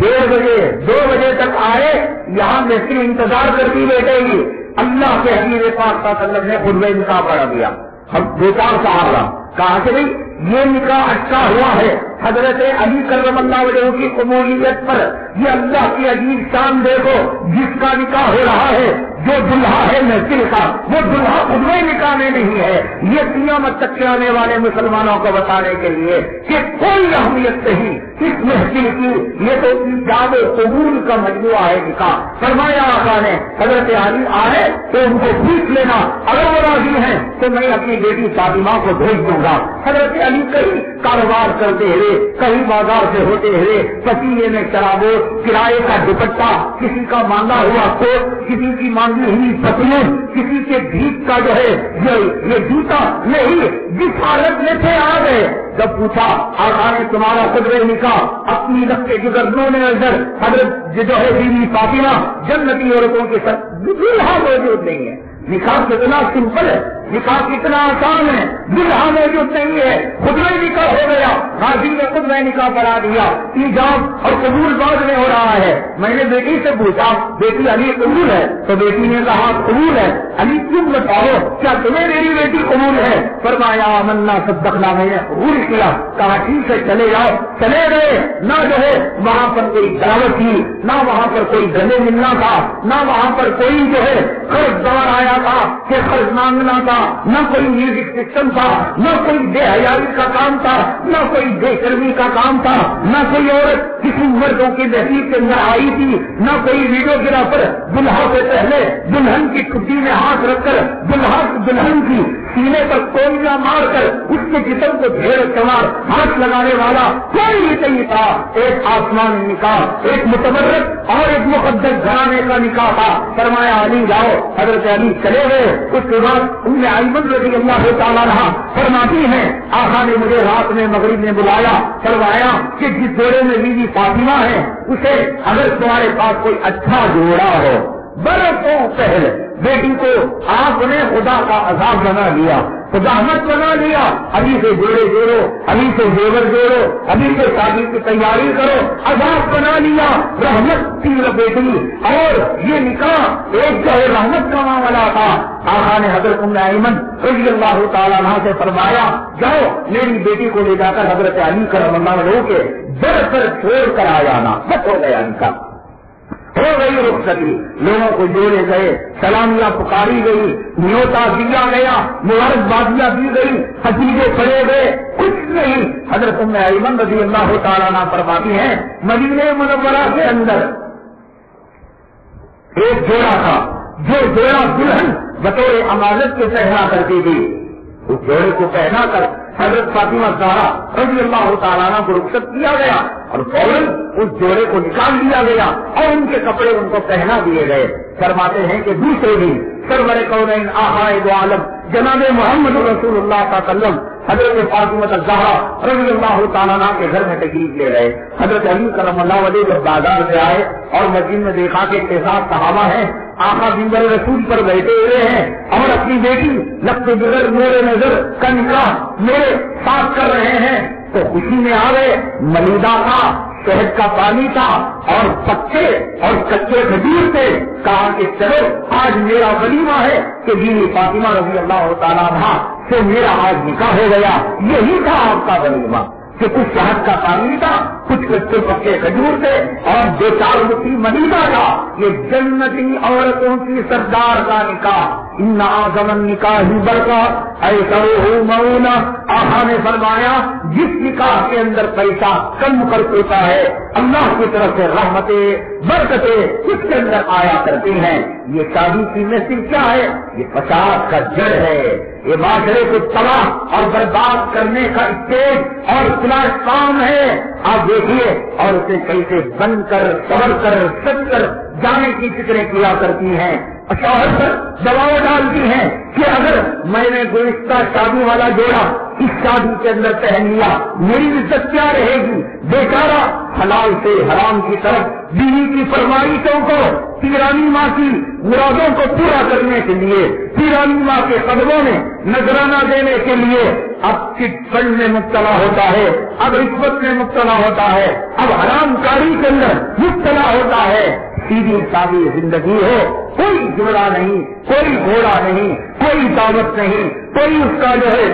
1:30 بجے, 2 بجے تک آئے, یہاں محفل انتظار کرتی بیٹھے گی. اللہ کے حبیب پاک صلی اللہ علیہ وسلم نے خود میں نکاح پڑھا دیا. ہم 2-4 صحابہ کہا کہ بھائی یہ نکاح اٹکا ہوا ہے حضرت علی کرم اللہ وجہہ کی قبولیت پر. یہ اللہ کی عجیب شان دیکھو, جس کا نکاح ہو رہا ہے, جو دلہا ہے محفل کا, وہ دلہا خود میں نکاح میں نہیں ہے. یہ قیامت تک کے آنے والے مسلمانوں کو بتانے کے لیے کہ کوئی اہمیت نہیں اس محفل کی, یہ تو ایجاب و قبول کا مجموعہ ہے نکاح. فرمایا آقا نے حضرت علی آئے تو ان کو پوچھ لینا, اگر وہ راضی ہیں تو میں اپنی بیٹی فاطمہ کو بھیج دوں گا. حضرت علی کہیں کاروبار کرتے ہوئے کہیں بازار سے ہوتے ہوئے پسینے میں شرابو کرائے کا دوپٹہ کسی کا مانگا ہوا کوٹ کسی کی مانگی ہوئی پتلون کسی کے بھیک کا جو ہے یہ جوتا نہیں جس حالت میں تھے آ گئے جب پوچھا آقا نے تمہارا قدرے نکاح اپنی رکھتے گزرنوں نے نظر حضرت جو ہے بیوی فاطمہ جنتی عورتوں کے ساتھ دلہا موجود نہیں ہے نکاح کتنا سمپل ہے نکاح کتنا آسان ہے دلہا موجود نہیں ہے خدرہ نکاح ہو گیا غازی نے خدرہ نکاح کرا دیا ایجاب اور قبول بعد میں ہو رہا ہے میں نے بیٹی سے پوچھا بیٹی علی قبول ہے تو بیٹی نے کہا قبول ہے علی تم بتاؤ کیا تمہیں میری بیٹی قبول ہے فرمایا منا صدقنا میں نے قبول کیا کہا ٹھیک ہے چلے جاؤ چلے گئے نہ جو ہے وہاں پر کوئی دعوت تھی نہ وہاں پر کوئی گلے ملنا تھا نہ وہاں پر کوئی جو ہے قرض دار آیا تھا کہ قرض مانگنا تھا نہ کوئی میوزک سسٹم تھا نہ کوئی بے حیائی کا کام تھا نہ کوئی بے شرمی کا کام تھا نہ کوئی عورت کسی مردوں کی تحریر کے اندر آئی تھی نہ کوئی ویڈیو گرافر دلہا سے پہلے دلہن کی ٹھڈی میں ہاتھ رکھ کر دلہن کی سینے پر کوئلہ مار کر اس کے جسم کو ڈھیر سوار ہاتھ لگانے والا کوئی نہیں تھا ایک آسمان نکاح ایک متبرک اور ایک مقدس گھرانے کا نکاح تھا فرمایا علی جاؤ حضرت علی چلے گئے اس کے بعد ام ایمن رضی اللہ تعالیٰ عنہا فرماتی ہیں آقا نے مجھے رات میں مغرب میں بلایا فرمایا کہ جس جوڑے میں بیوی فاطمہ ہے اسے اگر تمہارے پاس کوئی اچھا جوڑا ہو برسوں پہلے بیٹی کو آپ نے خدا کا عذاب بنا لیا خدامت بنا لیا ابھی سے جوڑے جوڑو ابھی سے زیور جوڑو ابھی سے شادی کی تیاری کرو عذاب بنا لیا رحمت تھی بیٹی اور یہ نکاح ایک جو ہے رحمت کا معاملہ تھا آقا نے حضرت ام ایمن رضی اللہ تعالیٰ عنہ سے فرمایا جاؤ میری بیٹی کو لے جا کر حضرت علی کرم اللہ وجہہ کے در پر چھوڑ کر آ جانا بس ہو گیا نکاح ہو گئی رخصتی لوگوں کو جوڑے گئے سلامیاں پکاری گئی نیوتا دیا گیا مبارکبادیاں دی گئی حجیجے پڑے گئے کچھ نہیں حضرت ام ایمن رضی اللہ تعالیٰ عنہ فرماتی ہیں مدینہ منورہ کے اندر ایک جوڑا تھا جو جوڑا دلہن بطور امانت کے پہنا کرتی تھی اس جوڑے کو پہنا کر حضرت فاطمہ زہرا رضی اللہ تعالیٰ عنہ کو رخصت کیا گیا اور فوراً اس جوڑے کو نکال دیا گیا اور ان کے کپڑے ان کو پہنا دیے گئے فرماتے ہیں کہ دوسرے دن سرور کونین آقا دو عالم جناب محمد رسول اللہ صلی اللہ علیہ وسلم حضرت فاطمہ زہرا رضی اللہ تعالیٰ عنہ کے گھر میں تشریف لے گئے حضرت علی کرم اللہ وجہہ جب بازار سے آئے اور مسجد میں دیکھا کہ 6 صحابہ ہیں آقا منبر رسول پر بیٹھے ہوئے ہیں اور اپنی بیٹی لفظ بغیر میرے نظر کا نکاح میرے ساتھ کر رہے ہیں تو خوشی میں آ گئے ملیدہ تھا شہد کا پانی تھا اور پکے اور کچے کھجور تھے کہا کہ چلو آج میرا ولیمہ ہے کہ بیوی فاطمہ رضی اللہ تعالیٰ عنہ سے میرا آج نکاح ہو گیا یہی تھا آپ کا ولیمہ کہ کچھ شہد کا پانی تھا کچھ کچے پکے کھجور تھے اور 2-4 مٹھی ملیدہ تھا یہ جنتی عورتوں کی سردار کا نکاح ان اعظم النکاح برکا ایسا مونا آقا نے فرمایا جس نکاح کے اندر پیسہ کم کر دیتا ہے اللہ کی طرف سے رحمتیں برکتیں اس کے اندر آیا کرتی ہیں یہ شادی کی محفل کیا ہے یہ فساد کا جڑ ہے یہ معاشرے کو تباہ اور برباد کرنے کا اسٹیج اور پلاٹ کام ہے آپ دیکھیے اور اسے کیسے بن کر صبر کر سچ کر جانے کی فکریں کیا کرتی ہیں شوہر پر دباؤ ڈالتی ہیں کہ اگر میں نے گزشتہ شادی والا جوڑا اس شادی کے اندر پہن لیا میری عزت کیا رہے گی بیچارہ حلال سے حرام کی طرف بیوی کی فرمائشوں کو پیرانی ماں کی مرادوں کو پورا کرنے کے لیے پیرانی ماں کے قدموں میں نذرانہ دینے کے لیے اب چٹ فنڈ میں مبتلا ہوتا ہے اب رشوت میں مبتلا ہوتا ہے اب حرام کاری کے اندر مبتلا ہوتا ہے سیدھی سادی زندگی ہو کوئی جوڑا نہیں کوئی گھوڑا نہیں کوئی دعوت نہیں کوئی اس کا جو ہے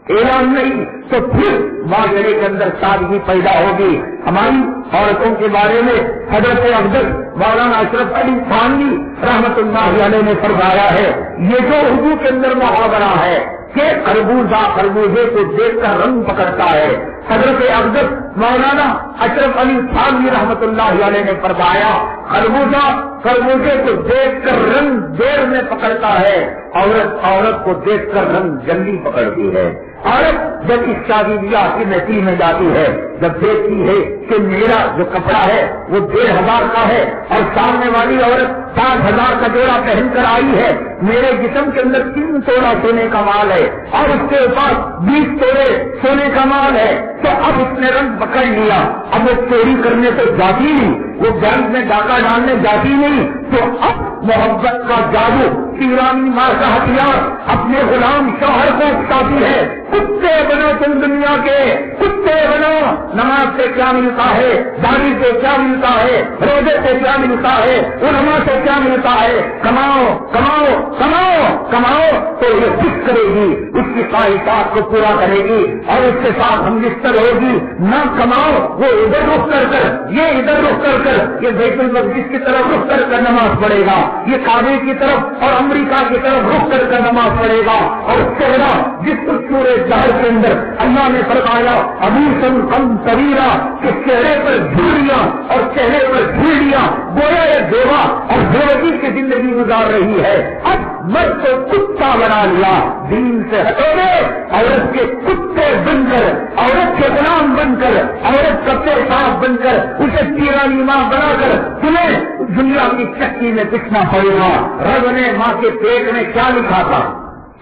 اعلان نہیں تو پھر معاشرے کے اندر سادگی پیدا ہوگی ہماری عورتوں کے بارے میں حضرت افضل مولانا اشرف علی تھانوی رحمت اللہ علیہ نے فرمایا ہے یہ جو اردو کے اندر محاورہ ہے کہ خربوزہ خربوزے کو دیکھ کر رنگ پکڑتا ہے حضرت افضل مولانا اشرف علی تھانوی رحمت اللہ علیہ نے فرمایا خربوزہ خربوزے کو دیکھ کر رنگ دیر میں پکڑتا ہے عورت کو دیکھ کر رنگ جلدی پکڑتی ہے عورت جب اس شادی بیاہ کی محفل میں جاتی ہے، جب دیکھتی ہے کہ میرا جو کپڑا ہے وہ 1500 کا ہے اور سامنے والی عورت 5000 کا جوڑا پہن کر آئی ہے، میرے جسم کے اندر 3 تولا سونے کا مال ہے اور اس کے اوپر 20 تولے سونے کا مال ہے، تو اب اس نے رنگ پکڑ لیا، اب وہ چوری کرنے تو جاتی نہیں، وہ بینک میں ڈاکہ ڈالنے جاتی نہیں، تو اب محبت کا جادو پیرانی ماں کا ہتھیار اپنے غلام شوہر کو اکساتی ہے، کتے بنو تم دنیا کے، کتے بنو، نماز سے کیا ملتا ہے، داڑھی سے کیا ملتا ہے، روزے سے کیا ملتا ہے، علماء سے کیا ملتا ہے، کماؤ کماؤ کماؤ کماؤ، تو یہ خوش کرے گی، اس کی خواہشات کو پورا کرے گی اور اس کے ساتھ ہم بستر ہوگی، نہ کماؤ وہ ادھر رخ کر کر، یہ ادھر رخ کر کر، یہ بیت المقدس کی طرف رخ کر کر نماز پڑھے گا، یہ کعبے کی طرف اور امریکہ کی طرف رخ کر کر نماز پڑھے گا، اور چہرہ جس سورے شہر کے اندر اللہ نے فرمایا ابھی سن کم طویرہ کہ چہرے پر جھوڑیاں اور چہرے پر جھوڑیاں، گویا یہ بیوہ اور بیوگی کی زندگی گزار رہی ہے، اب مرد کو کتا بنا لیا، دین سے ہٹو گے، عورت کے کتے بن کر، عورت کے غلام بن کر، عورت کا پیشاب بن کر، اسے پیرانی ماں بنا کر تمہیں دنیا کی چکی میں پسنا پڑے گا۔ رب نے ماں کے پیٹ میں کیا لکھا تھا؟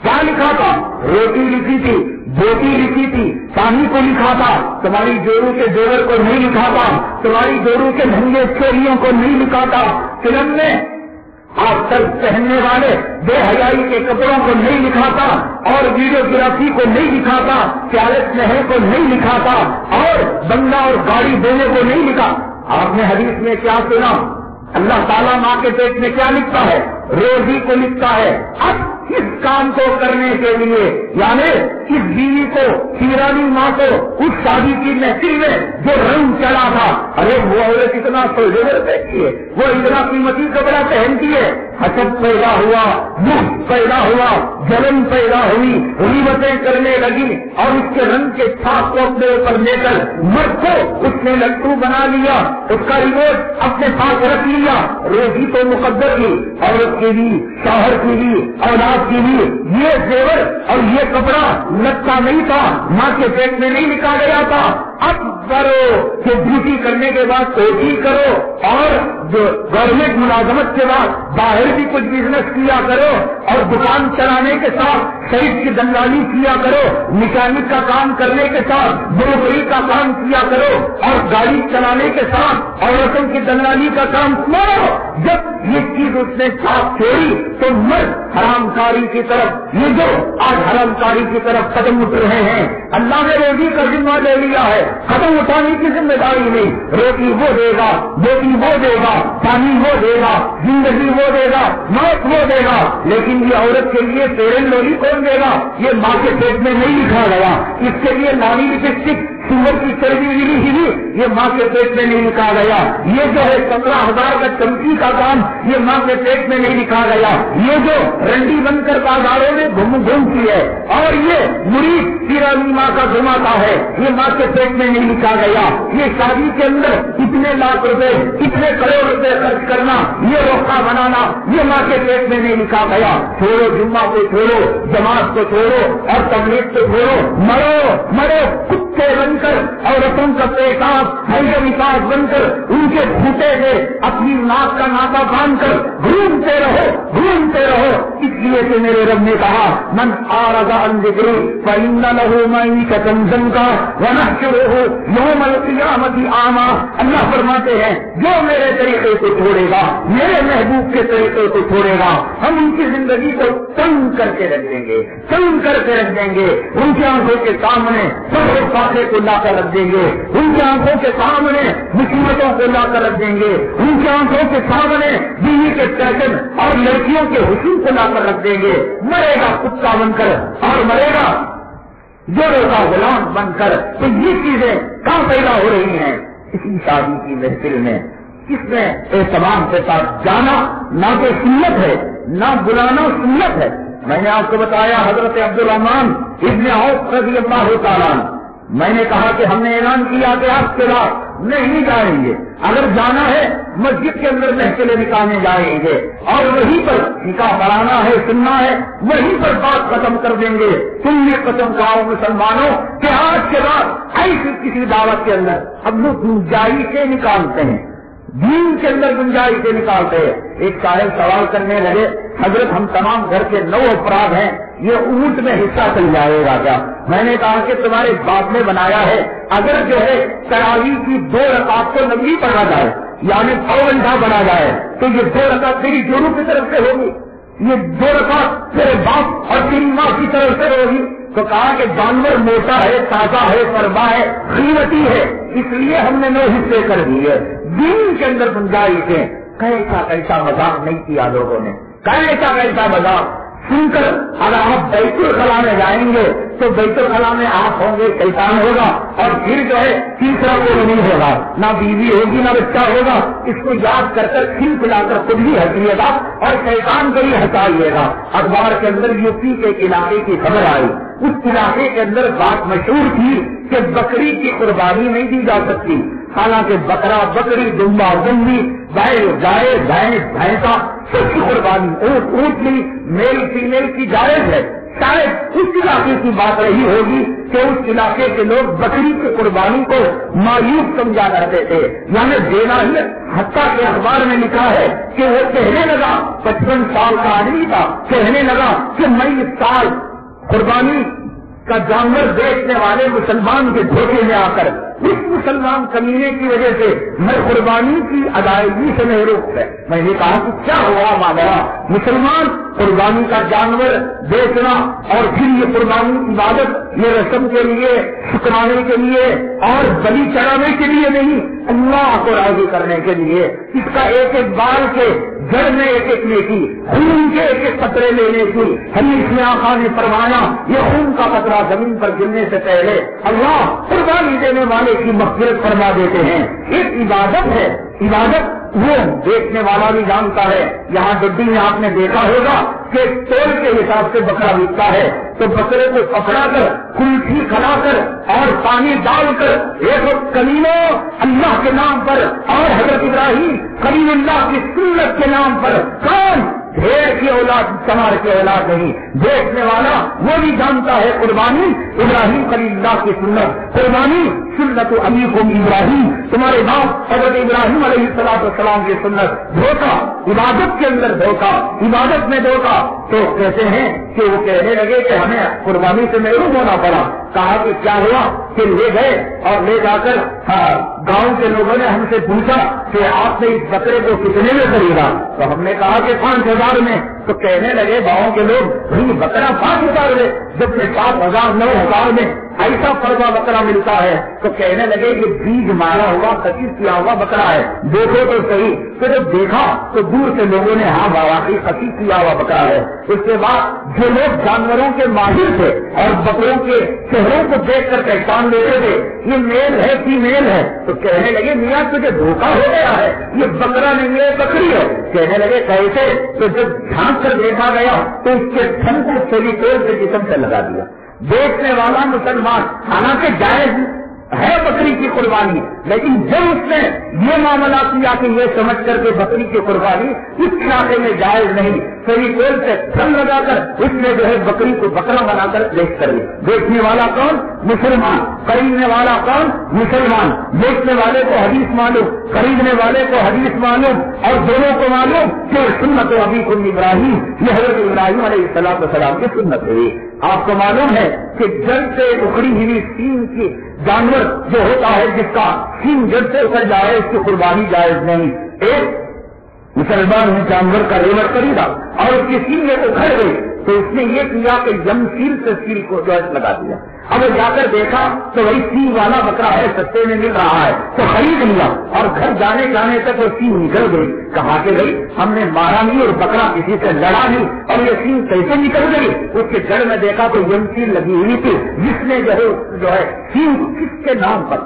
کیا لکھا تھا؟ روٹی لکھی تھی، بوٹی لکھی تھی، پانی کو لکھا تھا، تمہاری جوڑوں کے زیور کو نہیں لکھا تھا، تمہاری جوڑوں کے مہنگے چولیوں کو نہیں لکھا تھا، فلم میں آپ سر پہننے والے بے حیائی کے کپڑوں کو نہیں لکھا تھا، اور ویڈیوگرافی کو نہیں لکھا تھا، پیالس محل کو نہیں لکھا تھا، اور بنگلہ اور گاڑی دینے کو نہیں لکھا۔ آپ نے حدیث میں کیا سنا؟ اللہ تعالیٰ ماں کے پیٹ میں کیا لکھتا ہے؟ روزی کو لکھتا ہے۔ اب اس کام کو کرنے کے لیے، یعنی اس بیوی کو، پیرانی ماں کو، اس شادی کی محفل میں جو رنگ چلا تھا، ارے وہ عورت اتنا سوزیور پہنتی ہے، وہ اتنا قیمتی کپڑا پہنتی ہے، حسد پیدا ہوا، دکھ پیدا ہوا، جلن پیدا ہوئی، غیبتیں کرنے لگی، اور اس کے رنگ کے چھاپ کو اپنے اوپر لے کر مرد کو اس نے لٹو بنا لیا، اس کا ریموٹ اپنے پاس رکھ لیا۔ روزی تو مقدر کی، عورت کی بھی، شوہر کی بھی، اولاد کی بھی، یہ زیور اور یہ کپڑا لگتا نہیں تھا، ماں کے پیٹ میں نہیں لکھا گیا تھا۔ اب کرو کہ ڈیوٹی کرنے کے بعد کوٹی کرو، اور جو گورنمنٹ ملازمت کے بعد باہر بھی کچھ بزنس کیا کرو، اور دکان چلانے کے ساتھ شہید کی دلالی کیا کرو، میکینک کا کام کرنے کے ساتھ بروکری کا کام کیا کرو، اور گاڑی چلانے کے ساتھ عورتوں کی دلالی کا کام کرو۔ جب یہ چیز اس نے ساتھ چھوڑی تو مرد حرام کاری کی طرف، یہ جو آج حرام کاری کی طرف قدم اٹھ رہے ہیں، اللہ نے روزی کا ذمہ لے لیا ہے، قدم اٹھانے کی ذمہ داری نہیں، روٹی وہ دے گا، بیٹی وہ دے گا، پانی وہ دے گا، زندگی وہ دے گا، موت وہ دے گا، لیکن یہ عورت کے لیے پیرن لولی کون دے گا؟ یہ ماں کے پیٹ میں نہیں لکھا گیا، اس کے لیے نانی لپسٹک، سور کی چربی ہی یہ ماں کے پیٹ میں نہیں لکھا گیا، یہ جو ہے 15,000 کا چمکی کا کام یہ ماں کے پیٹ میں نہیں لکھا گیا، یہ جو رنڈی بن کر بازاروں میں گھومتی ہے، اور یہ مرید پیرانی ماں کا گھماتا ہے، یہ ماں کے پیٹ میں نہیں لکھا گیا۔ یہ شادی کے اندر اتنے لاکھ روپے، اتنے کروڑ روپے خرچ کرنا، یہ روکا بنانا، یہ ماں کے پیٹ میں نہیں لکھا گیا۔ چھوڑو جمعہ کو، چھوڑو جماعت کو، چھوڑو اور تبلیغ کو چھوڑو، مرو مرو کتے بن کر، عورتوں کا پیشاب حیدر بن کر، ان کے پھوٹے ہوئے اپنی ناک کا ناکا باندھ کر گھومتے رہو، گھومتے رہو۔ اس لیے کہ میرے رب نے کہا من اعرض عن ذکری فإن له معیشۃ ضنکا ونحشرہ یوم القیامۃ اعمی۔ اللہ فرماتے ہیں جو میرے طریقے کو چھوڑے گا، میرے محبوب کے طریقے کو چھوڑے گا، ہم ان کی زندگی کو تنگ کر کے رکھ دیں گے، تنگ کر کے رکھ دیں گے، ان کی آنکھوں کے سامنے سب فاقے کو لا کر رکھ دیں گے، ان کی آنکھوں کے سامنے مصیبتوں کو لا کر رکھ دیں گے، ان کی آنکھوں کے سامنے بیوی کے پیشن اور لڑکیوں کے حسن کو لا کر رکھ دیں گے۔ مرے گا کتا بن کر اور مرے گا جوڑوں کا غلام بن کر۔ تو یہ چیزیں کہاں پیدا ہو رہی ہیں؟ اسی شادی کی محفل میں، اس میں اہتمام کے ساتھ جانا نہ تو سنت ہے، نہ بلانا سنت ہے۔ میں نے آپ کو بتایا حضرت عبد الرحمن ابن عوف رضی اللہ تعالیٰ میں نے کہا کہ ہم نے اعلان کیا کہ آپ کے بعد نہیں جائیں گے، اگر جانا ہے مسجد کے اندر محفلیں نکالنے جائیں گے اور وہیں پر نکاح پڑھانا ہے، سننا ہے، وہیں پر بات ختم کر دیں گے۔ تم نے قسم کھاؤ مسلمانوں کہ آج کے بعد ایسی کسی دعوت کے اندر ہم لوگ گنجائشیں نکالتے ہیں، دین کے اندر گنجائشیں نکالتے ہیں۔ ایک صاحب سوال کرنے لگے، حضرت ہم تمام گھر کے 9 افراد ہیں، یہ اونٹ میں حصہ چل جائے گا کیا؟ میں نے کہا کہ تمہارے باپ نے بنایا ہے، اگر جو ہے تراویح کی 2 رکعت کو نفلی پڑھا جائے یعنی 100 گھنٹہ بنا جائے تو یہ 2 رکعت تیری جوروں کی طرف سے ہوگی، یہ 2 رکعت تیرے باپ اور تیری ماں کی طرف سے ہوگی۔ تو کہا کہ جانور موٹا ہے، تازہ ہے، فرما ہے، قیمتی ہے، اس لیے ہم نے 9 حصے کر دیے۔ دین کے اندر گنجائش ہے۔ کیسا مذاق نہیں کیا لوگوں نے، کیسا مذاق سن کر اگر آپ بیت الخلا میں جائیں گے تو بیت الخلا میں آپ ہوں گے، شیطان ہوگا، اور پھر جو ہے تیسرا کوئی نہیں ہوگا، نہ بیوی ہوگی نہ بچہ ہوگا۔ اس کو یاد کر کھل پلا کر خود بھی ہنسیے گا اور شیطان کو بھی ہنسائیے گا۔ اخبار کے اندر یوپی کے علاقے کی خبر آئی، اس علاقے کے اندر بات مشہور تھی کہ بکری کی قربانی نہیں دی جا سکتی، حالانکہ بکرا بکری، دمبا دمبی، بیل گائے، بھینس بھینسا سب کی قربانی، اونٹ اونٹنی، میل فیمیل کی جائز ہے۔ شاید اس علاقے کی بات رہی ہوگی کہ اس علاقے کے لوگ بکری کی قربانی کو مایوس سمجھا کرتے تھے، یعنی دینا ہی، حتیٰ کہ اخبار میں لکھا ہے کہ وہ کہنے لگا، 55 سال کا آدمی تھا، کہنے لگا کہ میں اس سال قربانی کا جانور بیچنے والے مسلمان کے دھوکے میں آ کر اس مسلمان کمینے کی وجہ سے میں قربانی کی ادائیگی سے محروم ہے۔ میں نے کہا کہ کیا ہوا معاملہ؟ مسلمان قربانی کا جانور بیچنا اور پھر یہ قربانی عبادت، یہ رسم کے لیے، شکرانے کے لیے اور بلی چڑھانے کے لیے نہیں، اللہ کو راضی کرنے کے لیے۔ اس کا ایک ایک بال کے جڑ میں ایک ایک نیکی، خون کے ایک ایک قطرے لینے کی حدیث میں آقا نے فرمایا، یہ خون کا قطرہ زمین پر گرنے سے پہلے اللہ قربانی دینے والے کی مغفرت فرما دیتے ہیں۔ ایک عبادت ہے، عبادت وہ دیکھنے والا بھی جانتا ہے۔ یہاں ڈڈی میں آپ نے دیکھا ہوگا کہ تول کے حساب سے بکرا بکتا ہے، تو بکرے کو پکڑا کر کلفی کھلا کر اور پانی ڈال کر ایک کلیموں اللہ کے نام پر اور حضرت ابراہیم خلیل اللہ کی سنت کے نام پر، کون ڈھیر کی اولاد چمار کی اولاد نہیں، دیکھنے والا وہ بھی جانتا ہے قربانی ابراہیم خلیل اللہ کی سنت، قربانی سنت ابیکم ابراہیم، تمہارے باپ حضرت ابراہیم علیہ السلام کی سنت۔ دھوکہ عبادت کے اندر، دھوکہ عبادت میں دھوکہ۔ تو کہتے ہیں کہ وہ کہنے لگے کہ ہمیں قربانی سے محروم ہونا پڑا۔ کہا کہ کیا ہوا؟ کہ لے گئے اور لے جا کر گاؤں کے لوگوں نے ہم سے پوچھا کہ آپ نے اس بکرے کو کتنے میں خریدا؟ تو ہم نے کہا کہ 5000 میں۔ تو کہنے لگے گاؤں کے لوگ بکرا 5000 میں، جب 7000 9000 میں ایسا فرما بکرا ملتا ہے تو کہنے لگے یہ بیج مارا ہوا کثیر کیا ہوا بکرا ہے، دیکھو تو صحیح۔ تو جب دیکھا تو دور سے لوگوں نے ہاں واقعی کثیر کیا ہوا بکرا ہے۔ اس کے بعد جو لوگ جانوروں کے ماہر تھے اور بکروں کے چہروں کو دیکھ کر پہچان لیتے تھے یہ میل ہے فیمیل ہے، تو کہنے لگے میاں تجھے دھوکہ ہو گیا ہے، یہ بکرا نہیں ہے بکری ہے۔ کہنے لگے کیسے؟ تو جب جھانک کر دیکھا گیا تو اس کے تھن کو فیویکول سے جسم سے لگا دیا۔ دیکھنے والا مسلمان، حالانکہ جائز ہے بکری کی قربانی، لیکن جب اس نے یہ معاملہ کیا کہ یہ سمجھ کر کے بکری کی قربانی اس علاقے میں جائز نہیں، فیویکول سے تھن لگا کر اس نے جو ہے بکری کو بکرا بنا کر دیکھ کر لی۔ دیکھنے والا کون؟ مسلمان۔ خریدنے والا کون؟ مسلمان۔ دیکھنے والے کو حدیث معلوم، خریدنے والے کو حدیث معلوم، اور دونوں کو معلوم کہ سنت ابیکم ابراہیم، یہ حضرت ابراہیم علیہ السلام کی سنت ہے۔ آپ کو معلوم ہے کہ جڑ سے اکھڑی ہوئی سینگ کی جانور جو ہوتا ہے جس کا سینگ جڑ سے اکھڑ جائے اس کی قربانی جائز نہیں۔ ایک مسلمان نے جانور کا ریوڑ خریدا اور اس کی سینگ اکھڑ گئی تو اس نے یہ کیا کہ یم سیل سے سیل کو جو لگا دیا۔ اب جا کر دیکھا تو وہی سینگ والا بکرا ہے، سستے میں مل رہا ہے تو خرید لیا، اور گھر جانے تک وہ سینگ نکل گئی۔ کہا کہ بھائی ہم نے مارا نہیں اور بکرا کسی سے لڑا نہیں، اور یہ سینگ کیسے نکل گئی؟ اس کے جڑ میں دیکھا تو یم سیل لگی ہوئی تھی، جس نے جو ہے سینگ کس کے نام پر،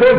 2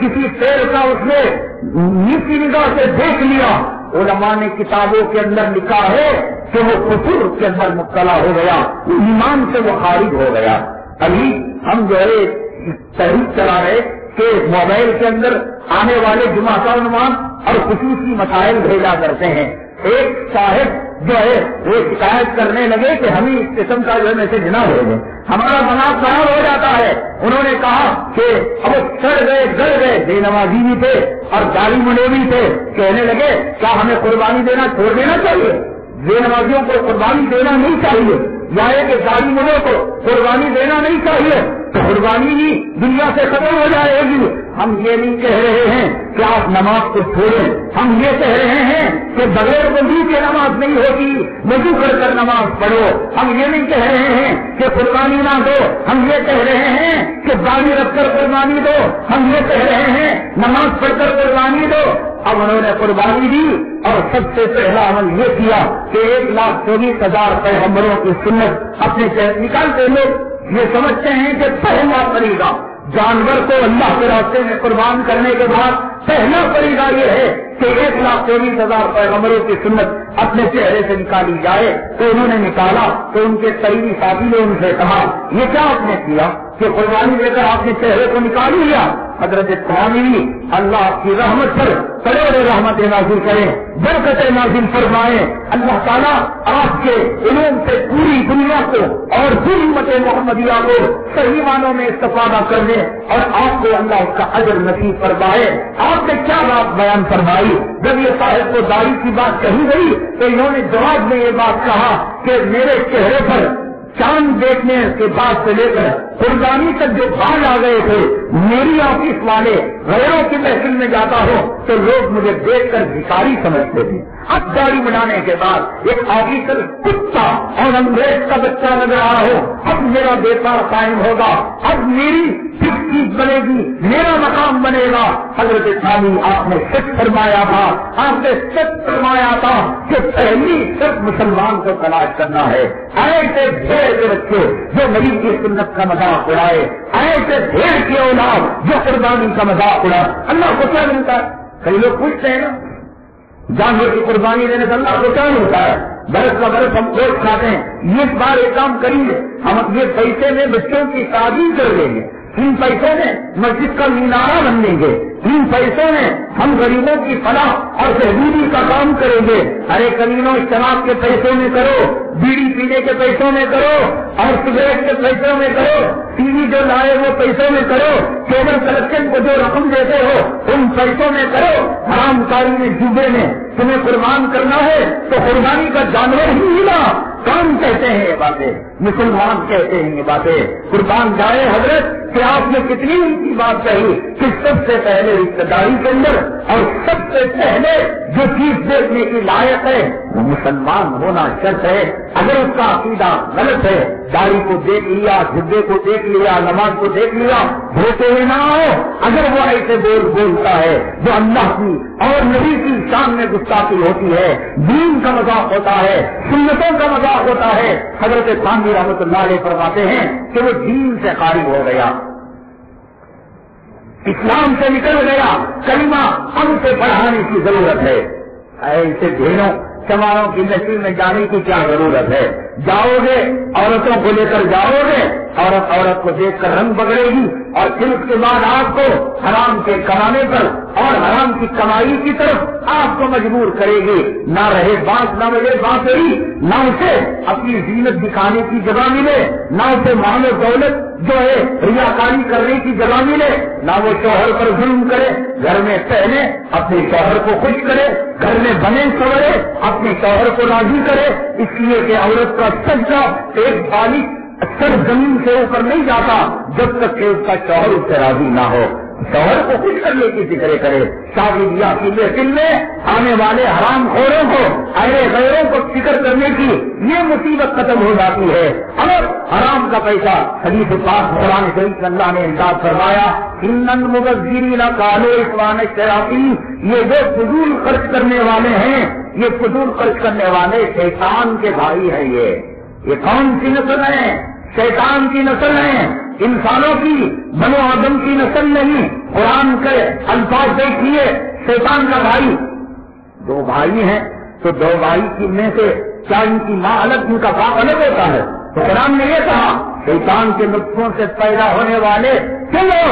کسی شیر کا اس نے نیچی نگاہ سے دیکھ لیا، علماء نے کتابوں کے اندر لکھا ہے کہ وہ کفر کے اندر مبتلا ہو گیا، ایمان سے وہ خارج ہو گیا۔ ابھی ہم جو ہے تحریک چلا رہے کہ موبائل کے اندر آنے والے جمعہ کا عنوان اور خصوصی مسائل بھیجا کرتے ہیں۔ ایک صاحب جو ہے وہ شکایت کرنے لگے کہ ہمیں اس قسم کا جو ہے میسج نہ بھیجیں، ہمارا دماغ خراب ہو جاتا ہے۔ انہوں نے کہا کہ اب چڑھ گئے گڑ گئے، بے نمازی بھی تھے اور گالی منڈے بھی تھے، کہنے لگے کیا ہمیں قربانی دینا چھوڑ دینا چاہیے؟ بے نمازیوں کو قربانی دینا نہیں چاہیے، یا کہ گالی منڈوں کو قربانی دینا نہیں چاہیے، تو قربانی بھی دنیا سے ختم ہو جائے گی۔ ہم یہ نہیں کہہ رہے ہیں کہ آپ نماز کو چھوڑیں، ہم یہ کہہ رہے ہیں کہ بغیر وضو کے نماز نہیں ہوگی، وضو کر کر نماز پڑھو۔ ہم یہ نہیں کہہ رہے ہیں کہ قربانی نہ دو، ہم یہ کہہ رہے ہیں کہ داڑھی رکھ کر قربانی دو، ہم یہ کہہ رہے ہیں نماز پڑھ کر قربانی دو۔ اب انہوں نے قربانی دی اور سب سے پہلا عمل یہ کیا کہ 1,24,000 پیغمبروں کی سنت اپنے شہر نکالتے لوگ یہ سمجھتے ہیں کہ پہلا طریقہ جانور کو اللہ کے راستے میں قربان کرنے کے بعد پہلا طریقہ یہ ہے کہ 1,24,000 پیغمبروں کی سنت اپنے چہرے سے نکالی جائے۔ تو انہوں نے نکالا تو ان کے قریبی ساتھی نے ان سے کہا یہ کیا آپ نے کیا کہ قربانی دے کر آپ نے چہرے کو نکال لیا؟ حضرت ثانی اللہ کی رحمت پر کروڑوں رحمت نازل کریں، برکت نازل فرمائے۔ اللہ تعالیٰ آپ کے علوم سے پوری دنیا کو اور پوری امت محمدیہ کو صحیح معنوں میں استفادہ کرنے اور آپ کو اللہ اس کا اجر نصیب فرمائے۔ آپ نے کیا بات بیان فرمائی؟ جب یہ صاحب کو داڑھی کی بات کہی گئی تو انہوں نے جواب میں یہ بات کہا کہ میرے چہرے پر چاند دیکھنے کے بعد سے لے کر قربانی تک جو بال آ گئے تھے، میری آفس والے غیروں کی محفل میں جاتا ہو تو لوگ مجھے دیکھ کر بھکاری سمجھتے تھے۔ اب داڑھی بنانے کے بعد ایک آفیسر کتا اور انگریز کا بچہ نظر آ رہا ہو، اب میرا بیپار قائم ہوگا، اب میری چیز بنے گی، میرا مقام بنے گا۔ حضرت ثانی آپ نے سچ فرمایا تھا، آپ نے سچ فرمایا تھا کہ پہلی شرط مسلمان کو تلاش کرنا ہے۔ ایسے بھیڑ کے بچے جو نبی کی سنت کا مذاق اڑائے، ایسے بھیڑ کی اولاد جو قربانی کا مذاق اڑائے، اللہ کو کیا ملتا ہے؟ کئی لوگ پوچھتے ہیں نا جانور کی قربانی دینے سے اللہ کو کیا ملتا ہے؟ برس کا برس ہم گوشت کھاتے ہیں، یہ بار ایک کام کریں گے، ہم یہ پیسے میں بچوں کی شادی کر لیں گے، ان پیسوں میں مسجد کا مینارہ بن لیں گے، ان پیسوں میں ہم غریبوں کی فلاح اور بہبودی کا کام کریں گے۔ ارے کمینوں شراب کے پیسوں میں کرو، بیڑی پینے کے پیسوں میں کرو اور سگریٹ کے پیسوں میں کرو، ٹی وی جو لائے وہ پیسوں میں کرو، کیبل کلیکشن کو جو رقم دیتے ہو ان پیسوں میں کرو، حرام کاری میں ڈوبے میں تمہیں قربان کرنا ہے تو قربانی کا جانور ہی ملا۔ کون کہتے ہیں یہ باتیں؟ مسلمان کہتے ہیں یہ باتیں۔ قربان جائے حضرت کہ آپ نے کتنی اونچی بات کہی کہ سب سے پہلے رشتہ داری کے اندر اور سب سے پہلے جو چیز دیکھنے کی لائق ہے وہ مسلمان ہونا شرط ہے۔ اگر اس کا عقیدہ غلط ہے، داڑھی کو دیکھ لیا، جبے کو دیکھ لیا، نماز کو دیکھ لیا، ہوتے ہوئے نہ ہو، اگر وہ ایسے بولتا ہے جو اللہ کی اور نبی کی شان میں گستاخی ہوتی ہے، دین کا مذاق ہوتا ہے، سنتوں کا مذاق ہوتا ہے، حضرت ثانی رحمۃ اللہ علیہ فرماتے ہیں کہ وہ دین سے خارج ہو گیا، اسلام سے نکل گیا، کلمہ ہم سے پڑھانے کی ضرورت ہے۔ ایسے بھیڑوں چماروں کی نسل میں جانے کی کیا ضرورت ہے؟ جاؤ گے عورتوں کو لے کر جاؤ گے، عورت کو دیکھ کر رنگ بگڑے گی اور پھر اس کے بعد آپ کو حرام کے کمانے پر اور حرام کی کمائی کی طرف آپ کو مجبور کرے گی۔ نہ رہے بات نہ رہے بانسری، نہ اسے اپنی زینت دکھانے کی جگہ ملے، نہ اسے مال و دولت جو ہے ریاکاری کرنے کی جگہ ملے، نہ وہ شوہر پر ظلم کرے، گھر میں پہنے اپنے شوہر کو خوش کرے، گھر میں بنے سورے اپنے شوہر کو راضی کرے، اس لیے کہ عورت کا سجدہ ایک بالغ سر زمین سے اوپر نہیں جاتا جب تک کہ اس کا شوہر اس سے راضی نہ ہو۔ شوہر کو خوش کرنے کی فکر کرے، شادی بیاہ کی محفل میں آنے والے حرام خوروں کو، اہل غیروں کو فکر کرنے کی یہ مصیبت ختم ہو جاتی ہے۔ اور حرام کا پیسہ حدیث پاک قرآن شریف اللہ نے ارشاد فرمایا ان المبذرین کانوا اخوان الشیاطین، یہ جو فضول خرچ کرنے والے ہیں، یہ فضول خرچ کرنے والے شیطان کے بھائی ہیں۔ یہ کون سی نسل ہے؟ شیطان کی نسل ہے، انسانوں کی، بنو آدم کی نسل نہیں۔ قرآن کے الفاظ دیکھیے، شیطان کا بھائی، دو بھائی ہیں تو دو بھائی کی میں سے کیا ان کی ماں الگ، ان کا باپ الگ ہوتا ہے؟ تو قرآن نے یہ کہا شیطان کے نطفوں سے پیدا ہونے والے چلو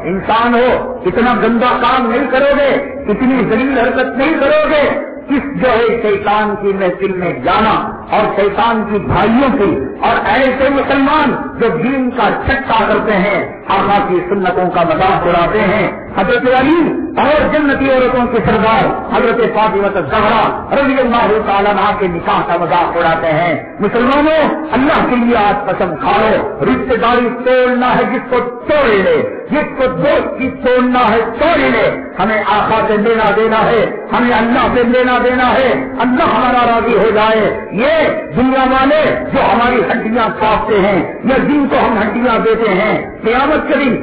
انسان ہو، اتنا گندا کام نہیں کرو گے، اتنی ذلیل حرکت نہیں کرو گے، کس جو ہے شیطان کی محفل میں جانا اور شیطان کی بھائیوں کی، اور ایسے مسلمان جو دین کا چھٹا کرتے ہیں، آقا کی سنتوں کا مذاق اڑاتے ہیں، حضرت علی اور جنتی عورتوں کی سردار حضرت فاطمہ الزہرا رضی اللہ تعالیٰ عنہا کے نکاح کا مذاق اڑاتے ہیں۔ مسلمانوں، اللہ کے لیے آج قسم کھاؤ، رشتے داری توڑنا ہے جس کو توڑ لے، جس کو دوست کی توڑنا ہے توڑ لے، ہمیں آقا سے لینا دینا ہے، ہمیں اللہ سے لینا دینا ہے، اللہ ہمارا راضی ہو جائے۔ یہ دنیا والے جو ہماری ہڈیاں کاٹتے ہیں یا جن کو ہم ہڈیاں دیتے ہیں، قیامت کے دن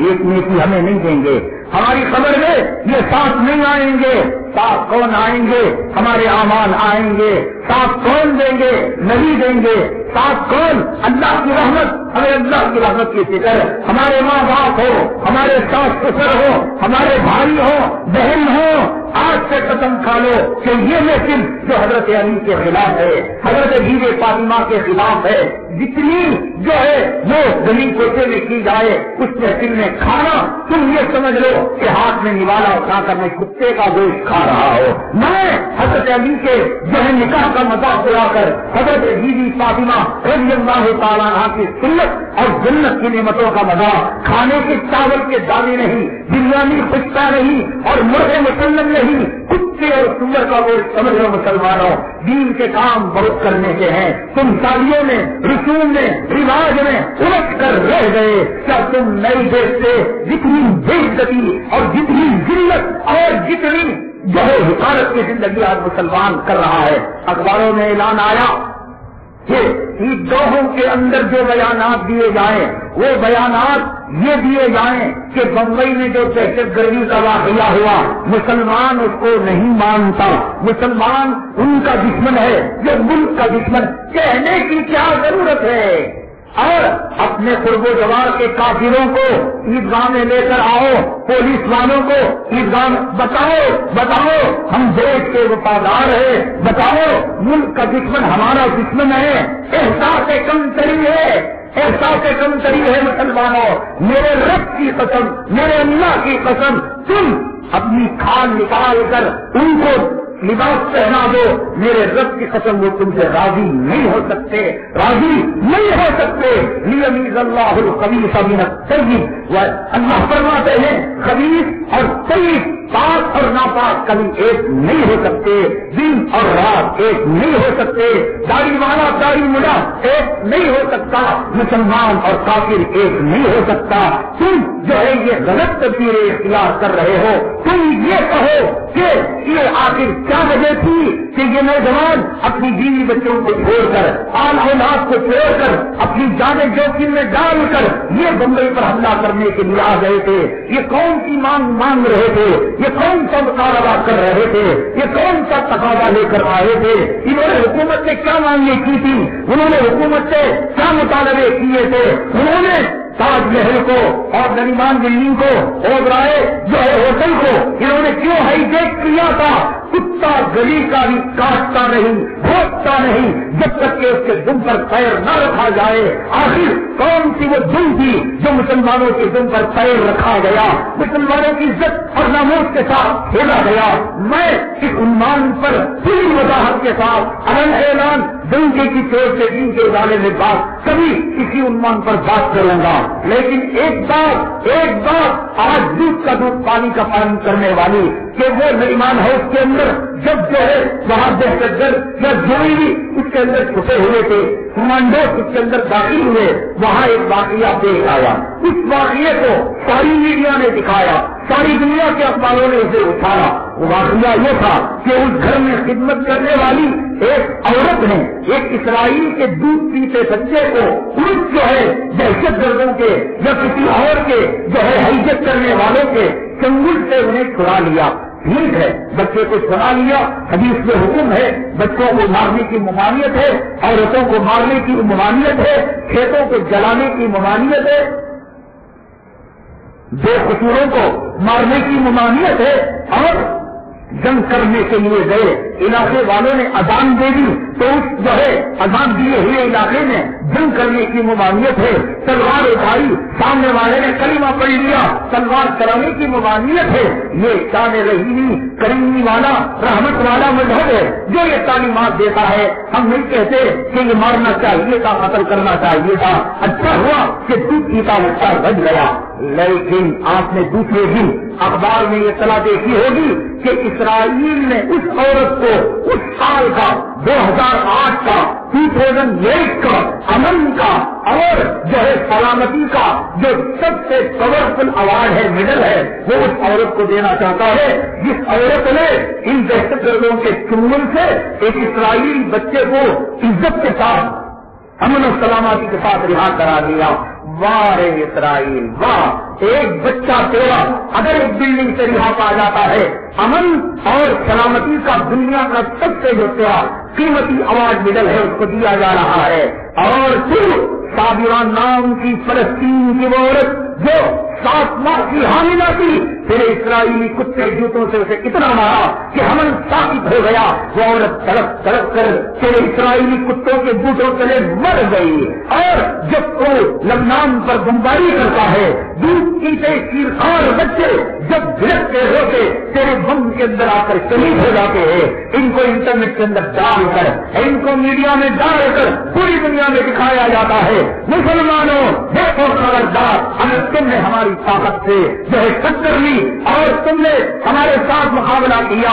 ایک نیکی ہمیں نہیں دیں گے، ہماری خبر میں یہ ساتھ نہیں آئیں گے۔ ساتھ کون آئیں گے؟ ہمارے اعمال آئیں گے۔ ساتھ کون دیں گے؟ نہیں دیں گے۔ ساتھ کون؟ اللہ کی رحمت، ہمیں اللہ کی رحمت کی فکر، ہمارے ماں باپ ہو، ہمارے ساس سسر ہو، ہمارے بھائی ہو، بہن ہو، آج سے قسم کھا لو کہ یہ محفل جو حضرت علی کے خلاف ہے، حضرت بیوی فاطمہ کے خلاف ہے، جتنی جو ہے وہ زمین کوچے میں کی جائے، اس محفل میں کھانا تم یہ سمجھ لو کہ ہاتھ میں نوالا اٹھا کر میں کتے کا گوشت کھا رہا ہو۔ میں حضرت علی کے جو ہے نکاح کا مذاق اڑا کر حضرت بیوی فاطمہ رضی اللہ تعالیٰ عنہا کی سنت اور جنت کی نعمتوں کا مذاق، کھانے کے چاول کے دانے نہیں، بریانی خشکا نہیں اور مرغ مسلم نہیں، کتے اور سور کا گوشت سمجھ لو مسلمانوں۔ دین کے کام بہت کرنے کے ہیں، تم شادیوں میں، رسوم میں، رواج میں الجھ کر رہ گئے۔ کیا تم نہیں دیکھتے جتنی بے عزتی اور جتنی ذلت اور جتنی جو ہے حقارت کی زندگی آج مسلمان کر رہا ہے؟ اخباروں میں اعلان آیا کہ عیدگاہوں کے اندر جو بیانات دیے جائیں وہ بیانات یہ دیے جائیں کہ بمبئی میں جو دہشت گردی کا واقعہ ہوا، مسلمان اس کو نہیں مانتا، مسلمان ان کا دشمن ہے، یہ ملک کا دشمن۔ کہنے کی کیا ضرورت ہے؟ اور اپنے قرب و جوار کے کافروں کو عیدگاہ میں لے کر آؤ، پولیس والوں کو عیدگاہ بتاؤ ہم دیش کے وفادار ہیں، بتاؤ ملک کا دشمن ہمارا دشمن ہے۔ احساس کمتری ہے، احساس کمتری ہے مسلمانوں۔ میرے رب کی قسم، میرے اللہ کی قسم، تم اپنی کھال نکال کر ان کو لباس پہنا دو، میرے رب کی قسم وہ تم سے راضی نہیں ہو سکتے، راضی نہیں ہو سکتے۔ لیمیز اللہ الخبیث من الطیب، اللہ فرماتے ہیں خبیث اور طیب، پاک اور ناپاک کبھی ایک نہیں ہو سکتے، دن اور رات ایک نہیں ہو سکتے، داڑھی والا داڑھی مڈا ایک نہیں ہو سکتا، مسلمان اور کافر ایک نہیں ہو سکتا۔ تم جو ہے یہ غلط تصویریں اختیار کر رہے ہو۔ تم یہ کہو کہ یہ آخر کیا وجہ تھی کہ یہ نوجوان اپنی بیوی بچوں کو چھوڑ کر، آل اولاد کو چھوڑ کر، اپنی جانیں جوخم میں ڈال کر یہ بمبئی پر حملہ کرنے کے لیے آ گئے تھے؟ یہ کون سی مانگ رہے تھے؟ یہ کون سا مطالبہ کر رہے تھے؟ یہ کون سا تقاضا لے کر آئے تھے؟ انہوں نے حکومت سے کیا مانگیں کی تھی؟ انہوں نے حکومت سے کیا مطالبے کیے تھے؟ انہوں نے تاج محل کو اور نریمان بلڈنگ کو اوبرائے جو ہے ہوٹل کو انہوں نے کیوں ہائی جیک کیا تھا؟ کتا گلی کا بھی کاٹتا نہیں، بھونکتا نہیں جب تک کہ اس کے دم پر پیر نہ رکھا جائے۔ آخر کون سی وہ دم تھی جو مسلمانوں کے دم پر پیر رکھا گیا، مسلمانوں کی عزت اور ناموس کے ساتھ کھیلا گیا؟ میں اس عنوان پر پوری وضاحت کے ساتھ اعلان دنگے کی چوٹ سے دین کے ادارے میں بات کبھی اسی عنوان پر بات کروں گا، لیکن ایک بات آج دودھ کا دودھ پانی کا پانی کرنے والی کہ وہ نریمان ہاؤس کے اندر جب جو ہے وہاں دہشت گرد یا جوئی بھی اس کے اندر چھپے ہوئے تھے، کمانڈوز اس کے اندر داخل ہوئے، وہاں ایک واقعہ پیش آیا۔ اس واقعے کو ساری میڈیا نے دکھایا، ساری دنیا کے اخباروں نے اسے اٹھایا۔ وہ واقعہ یہ تھا کہ اس گھر میں خدمت کرنے والی ایک عورت نے ایک اسرائیل کے دودھ پیتے بچے کو پولیس جو ہے دہشت گردوں کے یا کسی اور کے جو ہے ہیجت کرنے والوں کے چنگل سے انہیں چھڑا لیا۔ ٹھیک ہے، بچے کو چھڑا لیا، حدیث میں حکم ہے بچوں کو مارنے کی ممانعت ہے، عورتوں کو مارنے کی ممانعت ہے، کھیتوں کو جلانے کی ممانعت ہے، بے قصوروں کو مارنے کی ممانعت ہے، اور جنگ کرنے کے لیے گئے علاقے والوں نے اذان دے دی تو اس جو ہے اذان دیے ہوئے علاقے میں جنگ کرنے کی ممانعت ہے، تلوار اٹھائی سامنے والے نے کلمہ پڑھ لیا، تلوار چلانے کی ممانعت ہے۔ یہ شان رحیمی کریمی والا رحمت والا مذہب ہے جو یہ تعلیمات دیتا ہے۔ ہم نہیں کہتے کہ یہ مارنا چاہیے تھا، قتل کرنا چاہیے تھا، اچھا ہوا کہ دودھ پیتا بچہ بچ گیا، لیکن آپ نے دوسرے دن اخبار میں یہ اطلاع دیکھی ہوگی کہ اسرائیل نے اس عورت کو اس سال کا 2008 کا 2008 کا امن کا اور جو ہے سلامتی کا جو سب سے پاورفل ایوارڈ ہے، میڈل ہے، وہ اس عورت کو دینا چاہتا ہے جس عورت نے ان دہشت گردوں کے چنگل سے ایک اسرائیلی بچے کو عزت کے ساتھ امن و سلامتی کے ساتھ رہا کرا دیا۔ واہ اسرائیل واہ، ایک بچہ تیرا اگر ایک بلڈنگ سے رہا پا جاتا ہے، امن اور سلامتی کا دنیا کا سب سے جو تیرا قیمتی ایوارڈ میڈل ہے اس کو دیا جا رہا ہے، اور پھر صابران نام کی فلسطین کی وہ عورت جو 7 ماہ کی حاملہ تھی، پھر اسرائیلی کتے جوتوں سے اسے اتنا مارا کہ حمل ثابت ہو گیا، وہ عورت تڑپ تڑپ کر پھر اسرائیلی کتوں کے بوٹوں تلے مر گئی۔ اور جب وہ لبنان پر بمباری کرتا ہے، دودھ پیتے چیرخوار بچے جب گرفتے ہوتے تیرے بم کے اندر آ کر شہید ہو جاتے ہیں، ان کو انٹرنیٹ کے اندر ڈال کر، ان کو میڈیا میں ڈال کر پوری دنیا میں دکھایا جاتا ہے، مسلمانوں دیکھو خبردار، اگر تم نے ہماری طاقت سے جو ہے ٹکر لی اور تم نے ہمارے ساتھ مقابلہ کیا،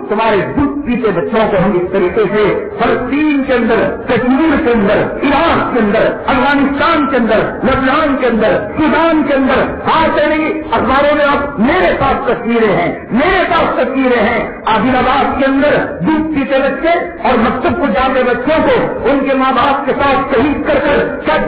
تمہارے دودھ پیتے بچوں کو ہم اس طریقے سے فلسطین کے اندر، کشمیر کے اندر، عراق کے اندر، افغانستان کے اندر، لبنان کے اندر، سودان کے اندر، نہیں اخباروں میں اب میرے ساتھ تصویریں ہیں، میرے ساتھ تصویریں ہیں، عادل آباد کے اندر دودھ پیتے بچے اور مکتب کو جاتے بچوں کو ان کے ماں باپ کے ساتھ شہید کر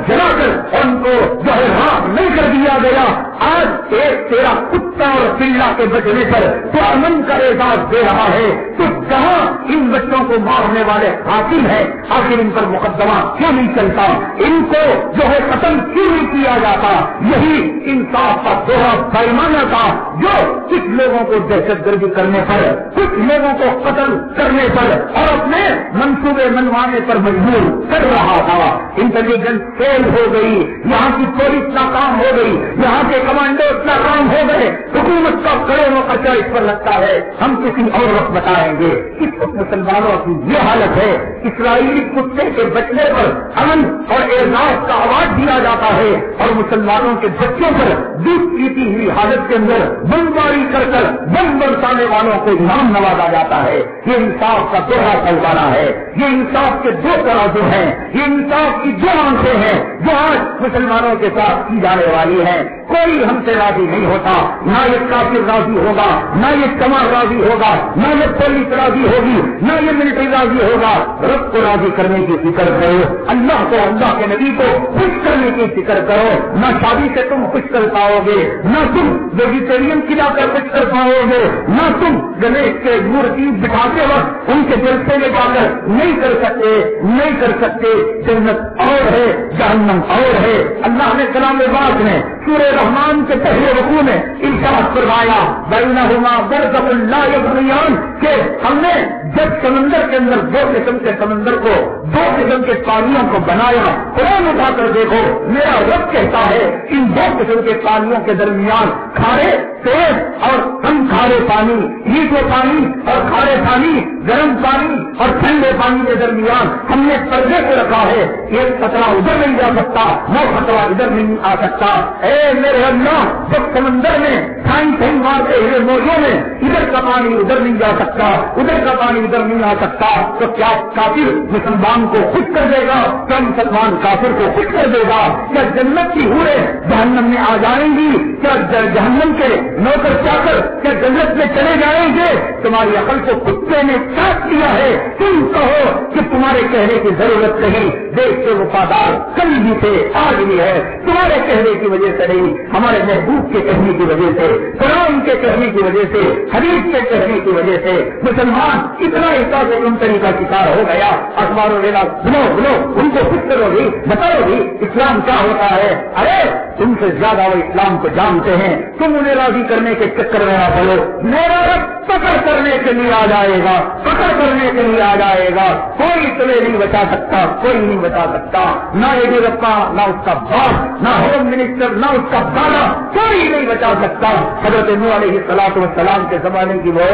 جلا کر ان کو جو ہے راہ نہیں کر دیا گیا۔ آج ایک تیرا کتا اور پلا کے بچنے پر تو امن کا اعزاز دے رہا ہے، تو کہاں ان بچوں کو مارنے والے حاکم ہیں؟ آخر ان پر مقدمہ کیوں نہیں چلتا؟ ان کو جو ہے قتل کیوں نہیں کیا جاتا؟ یہی انصاف کا دوہرا پیمانہ تھا جو کچھ لوگوں کو دہشت گردی کرنے پر، کچھ لوگوں کو قتل کرنے پر اور اپنے منصوبے منوانے پر مجبور کر رہا تھا۔ انٹیلیجنس فیل ہو گئی، یہاں کی پولیس ناکام ہو گئی، یہاں کے کمانڈوز ناکام ہو گئے، حکومت کا کروڑوں خرچہ اس پر لگتا ہے، ہم کسی اور وقت بتائیں گے۔ اس وقت مسلمانوں کی یہ حالت ہے، اسرائیلی کتے کے بچنے پر امن اور اعزاز کا ایوارڈ دیا جاتا ہے اور مسلمانوں کے بچوں پر دودھ پیتی ہوئی حالت کے اندر بمباری کر بم برسانے والوں کو انعام نوازا جاتا ہے۔ یہ انصاف کا دوہرا پیمانہ ہے، یہ انصاف کے دو ترازو ہیں، یہ انصاف کی دو آنکھیں ہیں جو آج مسلمانوں کے ساتھ کی جانے والی ہیں۔ کوئی ہم سے راضی نہیں ہوتا، نہ یہ کافر راضی ہوگا، نہ یہ کمار راضی ہوگا، نہ یہ پولیس راضی ہوگی، نہ یہ ملٹری راضی ہوگا۔ رب کو راضی کرنے کی فکر کرو، اللہ کو، اللہ کے نبی کو خوش کرنے کی فکر کرو۔ نہ شادی سے تم خوش کر پاؤ گے، نہ تم ویجیٹیرین کھلا کر خوش کر پاؤ گے، نہ تم گنیش کے مورتی بٹھاتے وقت ان کے جلسے میں جا کر نہیں کر سکتے۔ جنت اور ہے، جہنم اور ہے۔ اللہ نے کلام پاک میں سورہ رحمان کے پہلے رکوع میں ارشاد فرمایا بینہما برزخ لا یبغیان، کہ ہم نے جب سمندر کے اندر دو قسم کے سمندر کو، دو قسم کے پانیوں کو بنایا، قرآن اٹھا کر دیکھو، میرا رب کہتا ہے ان دو قسم کے پانیوں کے درمیان کھارے تیز اور کم کھارے پانی، میٹھے پانی اور کھارے پانی، گرم پانی اور ٹھنڈے پانی کے درمیان ہم نے پردے کو رکھا ہے۔ ایک خطرہ ادھر نہیں جا سکتا، وہ خطرہ ادھر نہیں آ سکتا۔ اے میرے اللہ، جب سمندر میں ٹھنگ مارتے ہوئے موجوں میں ادھر کا پانی ادھر نہیں جا سکتا، ادھر کا پانی ادھر نہیں آ سکتا، تو کیا کافر مسلمان کو خوش کر دے گا؟ کیا مسلمان کافر کو خوش کر دے گا؟ کیا جنت کی حوریں جہنم میں آ جائیں گی؟ کیا جہنم کے نوکر چاکر کیا جنت میں چلے جائیں گے؟ تمہاری عقل کو کتے نے کاٹ دیا ہے۔ تم کہو کہ تمہارے کہنے کی ضرورت نہیں، دیش کے وفادار کل بھی تھے، آج بھی ہے، تمہارے کہنے کی وجہ سے نہیں، ہمارے محبوب کے کہنے کی وجہ سے، قرآن کے کہنے کی وجہ سے، حدیث کے کہنے کی وجہ سے مسلمان اتنا احساس کمتری کا شکار ہو گیا۔ اخباروں نے بنو ان کو خوش کرو گی، بتاؤ گی اسلام کیا ہوتا ہے۔ ارے تم سے زیادہ وہ اسلام کو جانتے ہیں. تم انہیں راضی کرنے کے چکر میں نہ پڑو. میرا رب پکڑ کرنے کے لیے آ جائے گا, پکڑ کرنے کے لیے آ جائے گا. کوئی تمہیں نہیں بچا سکتا, کوئی نہیں بچا سکتا. نہ یڈیورپا, نہ اس کا باپ, نہ ہوم منسٹر, نہ اس کا بالا, کوئی نہیں بچا سکتا. حضرت نوح علیہ السلام کے زمانے کی وہ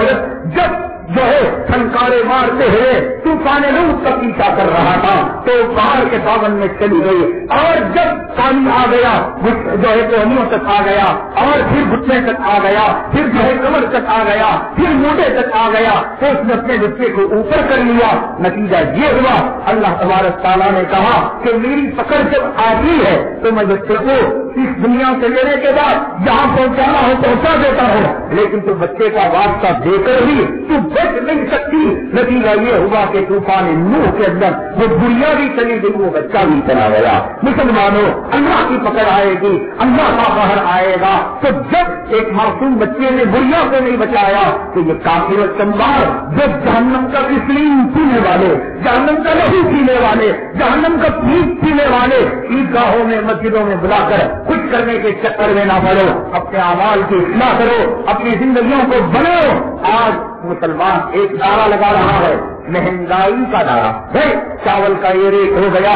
جب جو ہے سنکارے مارتے ہوئے طوفان نوح کا پیچھا کر رہا تھا تو پہاڑ کے پابند میں چلی گئی, اور جب پانی آ گیا جو ہے کوہنیوں تک آ گیا, اور پھر گھٹنے تک آ گیا, پھر جو ہے کمر تک آ گیا, پھر موٹے تک آ گیا, تو اس نے اپنے بچے کو اوپر کر لیا. نتیجہ یہ ہوا, اللہ تبارک تعالیٰ نے کہا کہ میری پکڑ جب آتی ہے تو میں بچے کو اس دنیا سے لینے کے بعد جہاں پہنچانا ہو پہنچا دیتا ہوں, لیکن تو بچے کا واسطہ دے کر بھی تو بچ نہیں سکتی. نتیجہ یہ ہوا کہ طوفان نوح کے اندر وہ بڑھیا بھی چلی گئی, وہ بچہ بھی چلا گیا. مسلمانوں, اللہ کی پکڑ آئے گی, اللہ کا قہر آئے گا. تو جب ایک معصوم بچے نے بڑھیا کو نہیں بچایا تو یہ کافر و چمبار جو جہنم کا تسلیم پینے والے, جہنم کا لہو پینے والے, جہنم کا پیٹ پینے والے عیدگاہوں میں مسجدوں میں بلا کر کچھ کرنے کے چکر میں نہ پڑو. اپنے اعمال کی اصلاح کرو, اپنی زندگیوں کو بناؤ. آج مسلمان ایک نعرہ لگا رہا ہے, مہنگائی کا نعرہ ہے. چاول کا یہ ریٹ ہو گیا,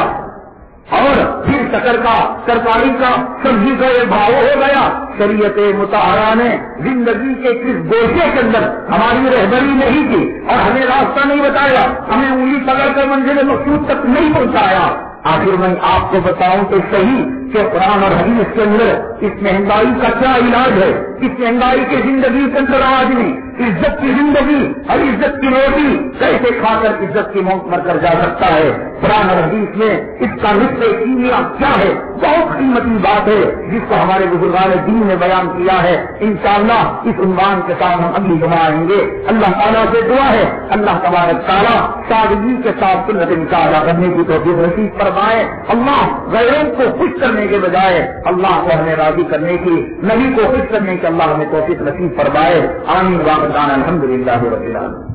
اور پھر شکر کا, ترکاری کا, سبزی کا یہ بھاؤ ہو گیا. شریعت مطہرہ نے زندگی کے کس گوشے کے اندر ہماری رہبری نہیں کی اور ہمیں راستہ نہیں بتایا, ہمیں انگلی پکڑ کر منزل مقصود تک نہیں پہنچایا. آخر میں آپ کو بتاؤں تو صحیح کہ قرآن اور حدیث کے اندر اس مہنگائی کا کیا علاج ہے. اس مہنگائی کی زندگی کے اندر آدمی عزت کی زندگی اور عزت کی روٹی کیسے کھا کر عزت کی موت مر کر جا سکتا ہے. قرآن اور حدیث میں اس کا نقطۂ کیمیا کیا ہے, بہت قیمتی بات ہے جس کو ہمارے بزرگان دین نے بیان کیا ہے. انشاءاللہ اس عنوان کے ساتھ ہم اگلی جمعہ آئیں گے. اللہ تعالیٰ سے دعا ہے اللہ تبارک تعالیٰ سادگی کے ساتھ سنت نکاح ادا کرنے کی توفیق نصیب فرمائے. اللہ غیروں کو خوش کرنے کے بجائے اللہ کو ہمیں راضی کرنے کی, نبی کو خوش کرنے کی اللہ ہمیں توفیق نصیب فرمائے. آمین. واقعہ الحمدللہ رب العالمین.